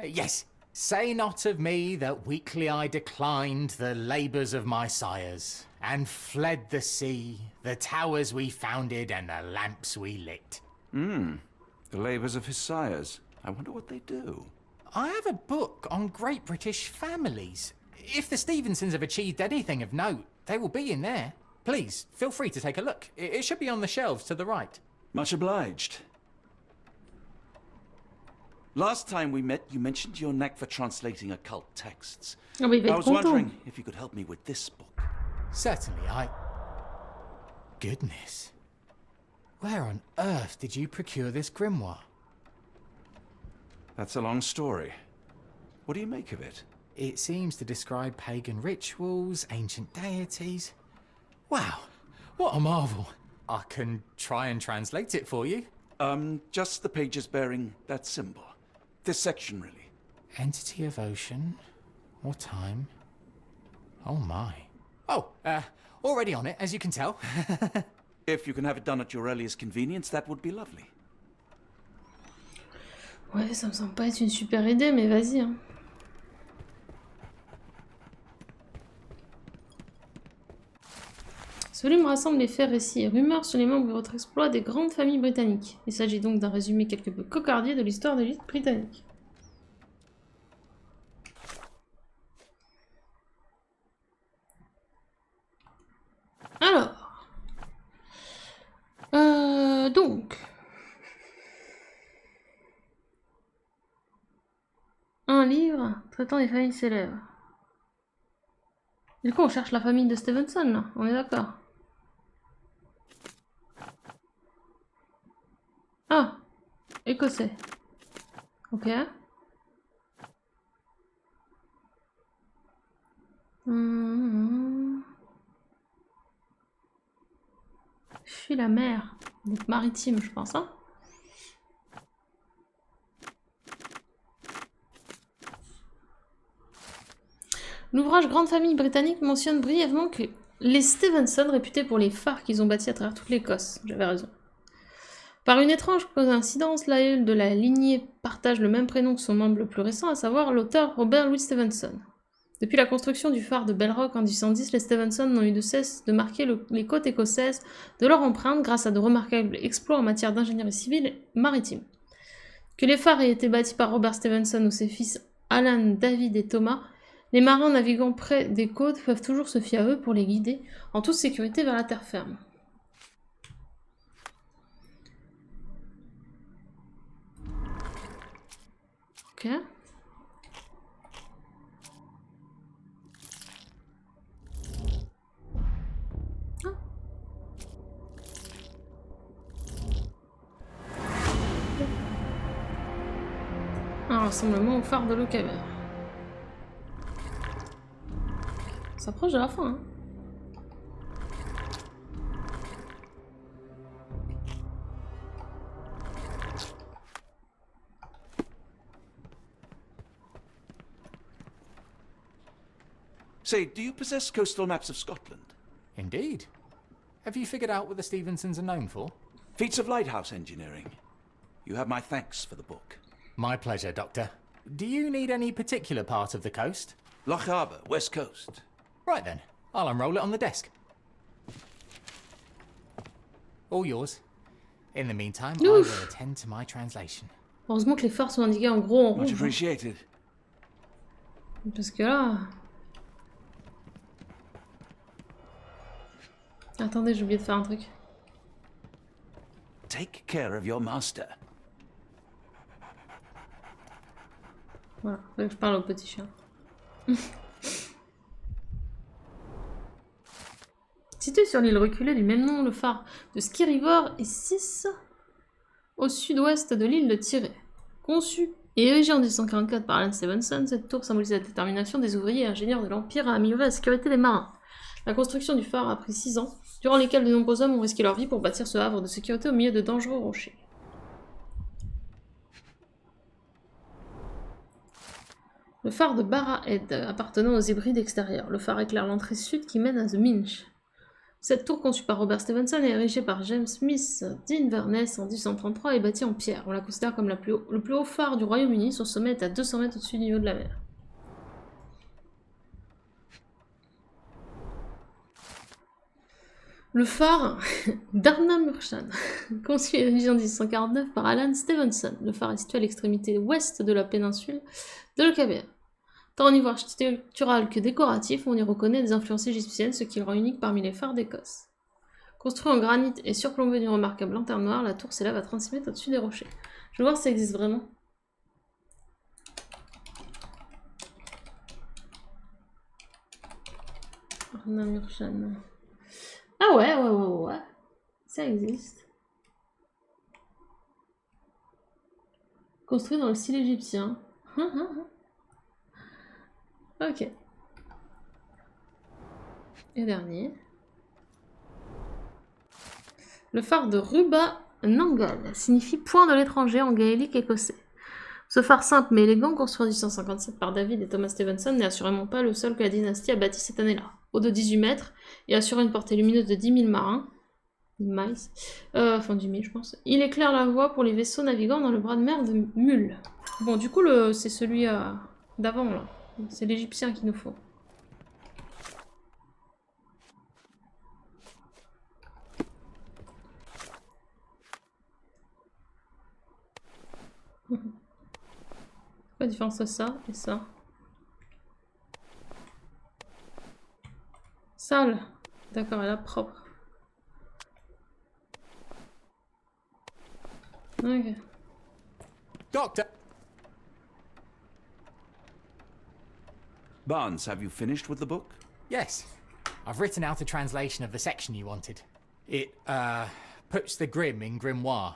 Yes. Say not of me that weakly I declined the labours of my sires, and fled the sea, the towers we founded, and the lamps we lit.
The labours of his sires. I wonder what they do.
I have a book on great British families. If the Stevensons have achieved anything of note, they will be in there. Please, feel free to take a look. It should be on the shelves to the right.
Much obliged. Last time we met, you mentioned your knack for translating occult texts.
Ah bah, il va
I
être
was
content.
wondering if you could help me with this book.
Certainly, Goodness. Where on earth did you procure this grimoire?
That's a long story. What do you make of it?
It seems to describe pagan rituals, ancient deities. Wow, what a marvel. I can try and translate it for you.
Just the pages bearing that symbol. This section, really.
Entity of ocean or time. Oh my. Oh, already on it, as you can tell.
If you can have it done at your earliest convenience, that would be lovely.
Ouais, ça me semble pas être une super idée, mais vas-y. Hein. Ce volume rassemble les faits, récits et rumeurs sur les membres de votre exploit des grandes familles britanniques. Il s'agit donc d'un résumé quelque peu cocardier de l'histoire de l'élite britannique. Alors... donc... Un livre traitant des familles célèbres. Du coup, on cherche la famille de Stevenson, là. On est d'accord. Ah, écossais. Ok. Fuis la mer. Donc maritime, je pense, hein. L'ouvrage Grande Famille britannique mentionne brièvement que les Stevenson, réputés pour les phares qu'ils ont bâtis à travers toute l'Écosse, j'avais raison. Par une étrange coïncidence, l'aïeul de la lignée partage le même prénom que son membre le plus récent, à savoir l'auteur Robert Louis Stevenson. Depuis la construction du phare de Bellrock en 1810, les Stevenson n'ont eu de cesse de marquer les côtes écossaises de leur empreinte grâce à de remarquables exploits en matière d'ingénierie civile et maritime. Que les phares aient été bâtis par Robert Stevenson ou ses fils Alan, David et Thomas, les marins naviguant près des côtes peuvent toujours se fier à eux pour les guider en toute sécurité vers la terre ferme. Ok. Un rassemblement au phare de Lochaber. On s'approche de la fin, hein.
Say, do you possess coastal maps of Scotland?
Indeed. Have you figured out what the Stevensons are known for?
Feats of lighthouse engineering. You have my thanks for the book.
My pleasure, Doctor. Do you need any particular part of the coast?
Loch Harbour, west coast.
Right then, I'll unroll it on the desk. All yours. In the meantime, I will attend to my translation.
Heureusement que les phares sont indiqués en gros en
Much
rouge.
appreciated.
Parce que là... Attendez, j'ai oublié de faire un truc.
Take care of your master.
Voilà, faut que je parle au petit chien. Situé sur l'île reculée du même nom, le phare de Ski River est 6 au sud-ouest de l'île de Tiree. Conçu et érigé en 1844 par Alan Stevenson, cette tour symbolise la détermination des ouvriers et ingénieurs de l'Empire à améliorer la sécurité des marins. La construction du phare a pris 6 ans, durant lesquels de nombreux hommes ont risqué leur vie pour bâtir ce havre de sécurité au milieu de dangereux rochers. Le phare de Barra Head, appartenant aux Hébrides extérieurs. Le phare éclaire l'entrée sud qui mène à The Minch. Cette tour conçue par Robert Stevenson et érigée par James Smith d'Inverness en 1833 est bâtie en pierre. On la considère comme le plus haut phare du Royaume-Uni. Son sommet est à 200 mètres au-dessus du niveau de la mer. Le phare d'Arnamurchan, conçu et érigé en 1849 par Alan Stevenson. Le phare est situé à l'extrémité ouest de la péninsule de Lochaber. Tant au niveau architectural que décoratif, on y reconnaît des influences égyptiennes, ce qui le rend unique parmi les phares d'Écosse. Construit en granit et surplombé d'une remarquable lanterne noire, la tour s'élève à 36 mètres au-dessus des rochers. Je vais voir si ça existe vraiment. Arnamurchan. Ah ouais. Ça existe. Construit dans le style égyptien. Ok. Et dernier. Le phare de Ruba Nangal signifie point de l'étranger en gaélique écossais. Ce phare simple mais élégant, construit en 1857 par David et Thomas Stevenson, n'est assurément pas le seul que la dynastie a bâti cette année-là. Haut de 18 mètres et assurant une portée lumineuse de 10 000 marins, 10 000 je pense, il éclaire la voie pour les vaisseaux naviguant dans le bras de mer de Mule. Bon, du coup, c'est celui d'avant, là. C'est l'égyptien qu'il nous faut. Quoi la différence entre ça et ça? Sale. D'accord, elle est propre. Ok.
Doctor!
Barnes, have you finished with the book?
Yes. I've written out a translation of the section you wanted. It, puts the grim in grimoire.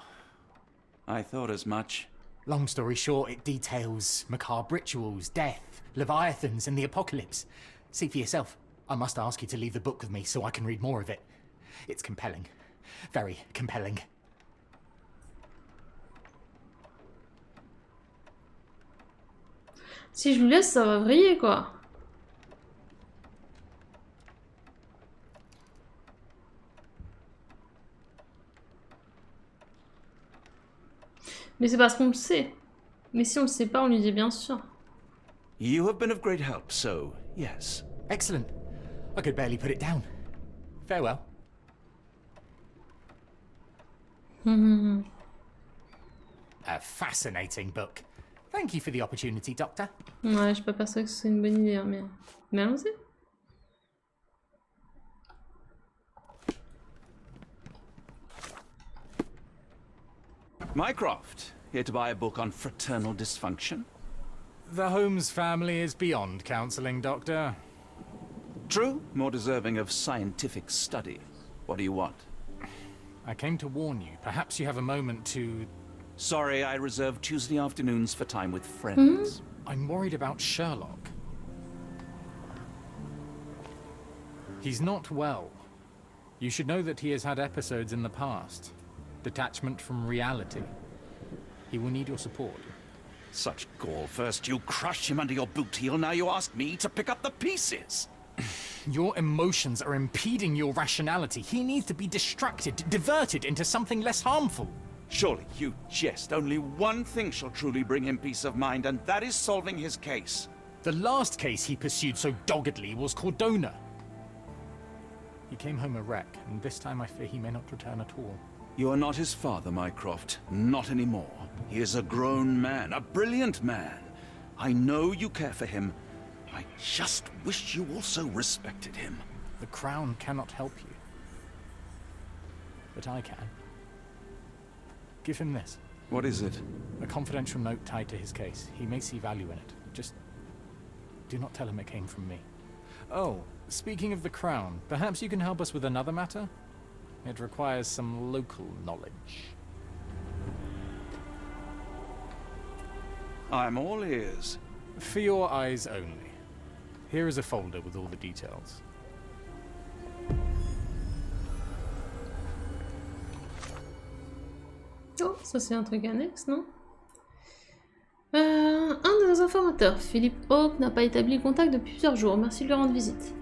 I thought as much.
Long story short, it details macabre rituals, death, leviathans, and the apocalypse. See for yourself. I must ask you to leave the book with me so I can read more of it. It's compelling. Very compelling.
Si je le laisse, ça va vriller, quoi. Mais c'est parce qu'on le sait. Mais si on le sait pas, on lui dit bien sûr.
You have been of great help, so yes.
Excellent. I could barely put it down. Farewell. A fascinating book. Thank you for the opportunity, Doctor.
Ouais, je suis pas persuadée que c'est une bonne idée, hein, mais allons-y.
Mycroft, here to buy a book on fraternal dysfunction?
The Holmes family is beyond counselling, Doctor.
True, more deserving of scientific study. What do you want?
I came to warn you. Perhaps you have a moment to...
Sorry, I reserve Tuesday afternoons for time with friends.
I'm worried about Sherlock. He's not well. You should know that he has had episodes in the past. Detachment from reality. He will need your support.
Such gall. First you crush him under your boot heel, now you ask me to pick up the pieces.
Your emotions are impeding your rationality. He needs to be distracted, diverted into something less harmful.
Surely you jest. Only one thing shall truly bring him peace of mind, and that is solving his case.
The last case he pursued so doggedly was Cordona. He came home a wreck, and this time I fear he may not return at all.
You are not his father, Mycroft. Not anymore. He is a grown man, a brilliant man. I know you care for him. I just wish you also respected him.
The Crown cannot help you. But I can. Give him this.
What is it?
A confidential note tied to his case. He may see value in it. Just do not tell him it came from me. Oh, speaking of the Crown, perhaps you can help us with another matter? It requires some local knowledge.
I'm all ears.
For your eyes only. Here is a folder with all the details.
Oh, ça c'est un truc annexe, non? Un de nos informateurs, Philippe Hawke, n'a pas établi contact depuis plusieurs jours. Merci de lui rendre visite.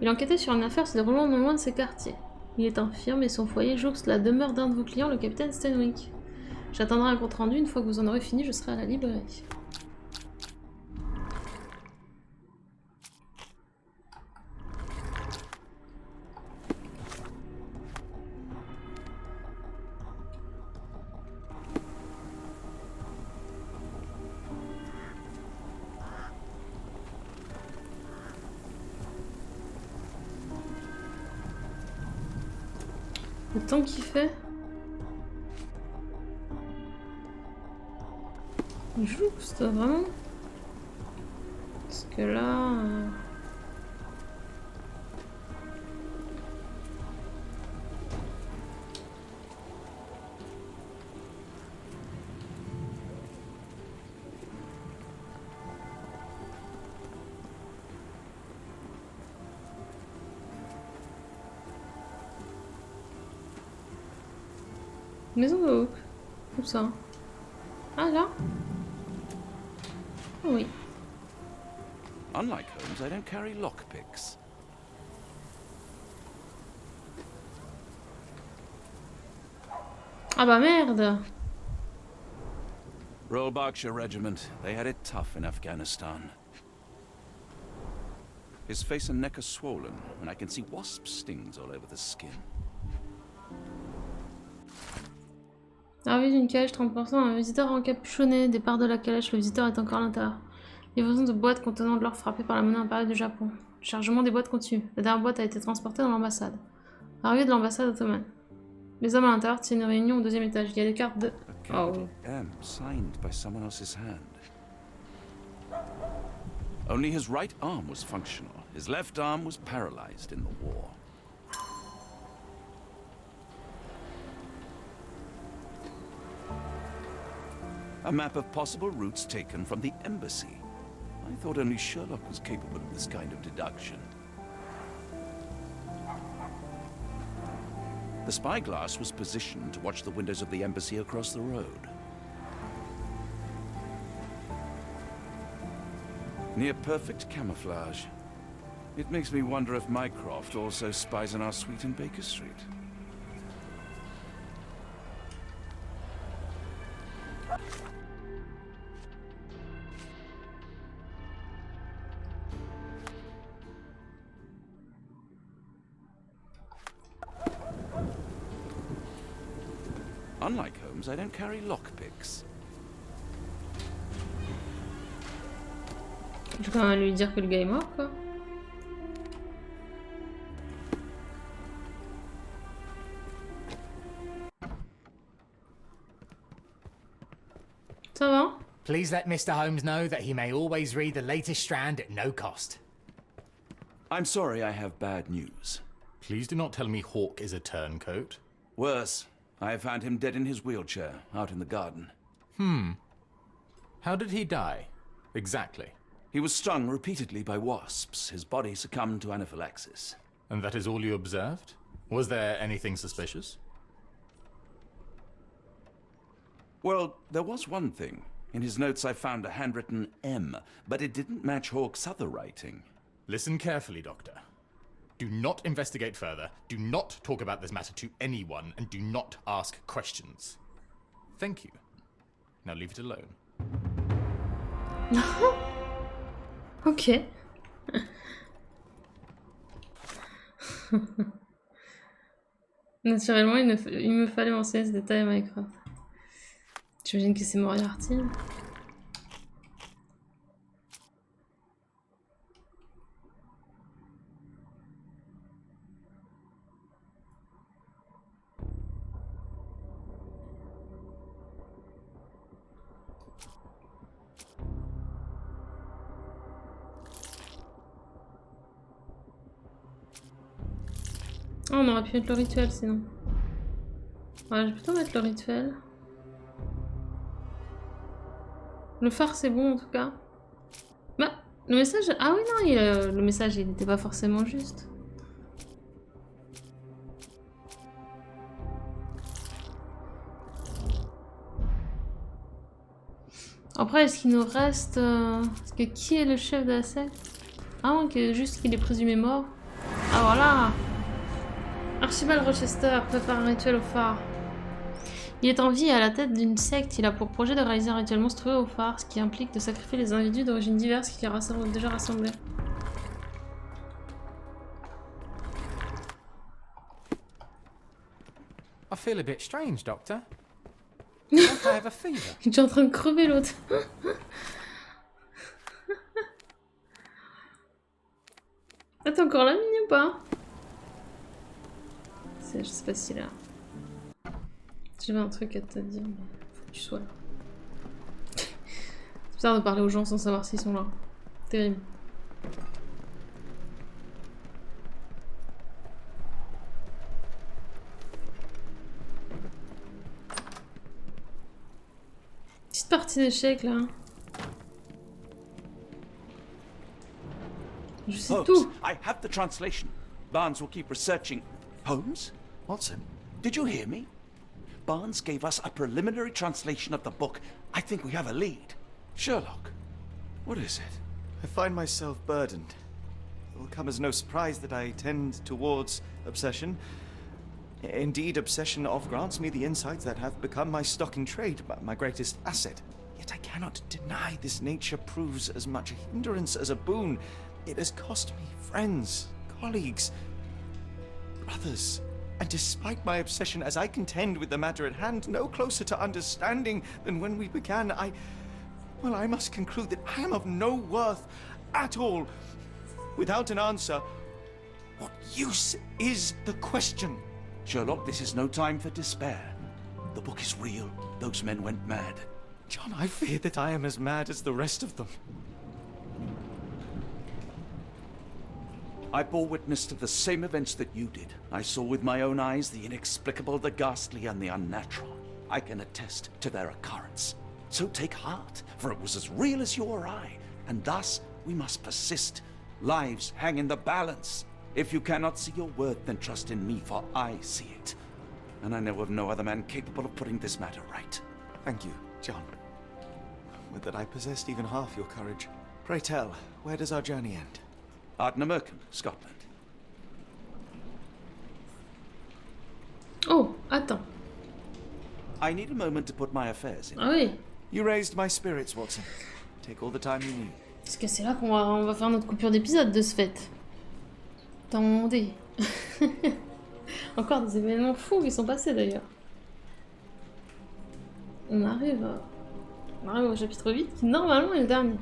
Il enquêtait sur une affaire se déroulant non loin de ses quartiers. Il est infirme et son foyer jouxte la demeure d'un de vos clients, le capitaine Stenwick. J'attendrai un compte rendu. Une fois que vous en aurez fini, je serai à la librairie. Le temps qu'il fait. Juste, vraiment. Parce que là... Maison de Hawk. Où ça? Ah là? Ah oui.
Unlike Holmes, I don't carry lockpicks.
Ah bah merde!
Royal Berkshire Regiment. They had it tough in Afghanistan. His face and neck are swollen, and I can see wasp stings all over the skin.
Arrivée d'une calèche 30%, un visiteur encapuchonné. Départ de la calèche, le visiteur est encore à l'intérieur. Livraison de boîtes contenant de l'or frappé par la monnaie impériale du Japon. Le chargement des boîtes continue. La dernière boîte a été transportée dans l'ambassade. Arrivée de l'ambassade ottomane. Les hommes à l'intérieur tiennent une réunion au deuxième étage. Il y a des cartes de... Oh.
M signed by someone else's hand. Only his right arm was functional. His left arm was paralyzed in the war. A map of possible routes taken from the embassy. I thought only Sherlock was capable of this kind of deduction. The spyglass was positioned to watch the windows of the embassy across the road. Near perfect camouflage. It makes me wonder if Mycroft also spies on our suite in Baker Street. Unlike Holmes, I don't carry lockpicks.
Je vais quand même lui dire que le gars est mort, quoi. Ça va?
Please let Mr. Holmes know that he may always read the latest Strand at no cost.
I'm sorry, I have bad news.
Please do not tell me Hawk is a turncoat.
Worse, I found him dead in his wheelchair, out in the garden.
How did he die? Exactly.
He was stung repeatedly by wasps. His body succumbed to anaphylaxis.
And that is all you observed? Was there anything suspicious?
Well, there was one thing. In his notes I found a handwritten M, but it didn't match Hawke's other writing.
Listen carefully, Doctor. Do not investigate further, do not talk about this matter to anyone, and do not ask questions. Thank you. Now leave it alone.
Ok. Naturellement, il me fallait mentionner ce détail à Minecraft. J'imagine que c'est Moriarty. Oh, on aurait pu mettre le rituel sinon. Ouais, je vais plutôt mettre le rituel. Le phare c'est bon en tout cas. Bah, le message... Ah oui non, le message il n'était pas forcément juste. Après, est-ce qu'il nous reste... Parce que qui est le chef de la secte? Ah non, juste qu'il est présumé mort. Ah voilà. Archibald Rochester prépare un rituel au phare. Il est en vie et à la tête d'une secte. Il a pour projet de réaliser un rituel monstrueux au phare, ce qui implique de sacrifier les individus d'origine diverse qu'il a déjà rassemblés.
I feel a bit strange, Doctor. Like I have a fever.
Il est en train de crever l'autre. Ah, t'es encore là, Mini, ou pas? Je sais pas s'il est là. J'avais un truc à te dire, mais faut que tu sois là. C'est bizarre de parler aux gens sans savoir s'ils sont là. Terrible. Petite partie d'échecs là. Je sais
Holmes,
tout.
I have the translation. Barnes will keep researching. Holmes?
Watson,
Did you hear me? Barnes gave us a preliminary translation of the book. I think we have a lead. Sherlock, what is it?
I find myself burdened. It will come as no surprise that I tend towards obsession. Indeed, obsession oft grants me the insights that have become my stock in trade, my greatest asset. Yet I cannot deny this nature proves as much a hindrance as a boon. It has cost me friends, colleagues, brothers. And despite my obsession as I contend with the matter at hand, no closer to understanding than when we began, I must conclude that I am of no worth at all. Without an answer, what use is the question?
Sherlock, this is no time for despair. The book is real. Those men went mad.
John, I fear that I am as mad as the rest of them.
I bore witness to the same events that you did. I saw with my own eyes the inexplicable, the ghastly, and the unnatural. I can attest to their occurrence. So take heart, for it was as real as you or I, and thus we must persist. Lives hang in the balance. If you cannot see your worth, then trust in me, for I see it. And I know of no other man capable of putting this matter right.
Thank you, John. Would that I possessed even half your courage. Pray tell, where does our journey end?
Ardnamurchan, Scotland.
Oh, attends.
I need a moment to put my affairs in.
Ah oui.
You raised my spirits, Watson. Take all the time you need.
Parce que c'est là on va faire notre coupure d'épisode de ce fait. Attendez. Encore des événements fous qui sont passés d'ailleurs. On arrive au chapitre 8 qui normalement est le dernier.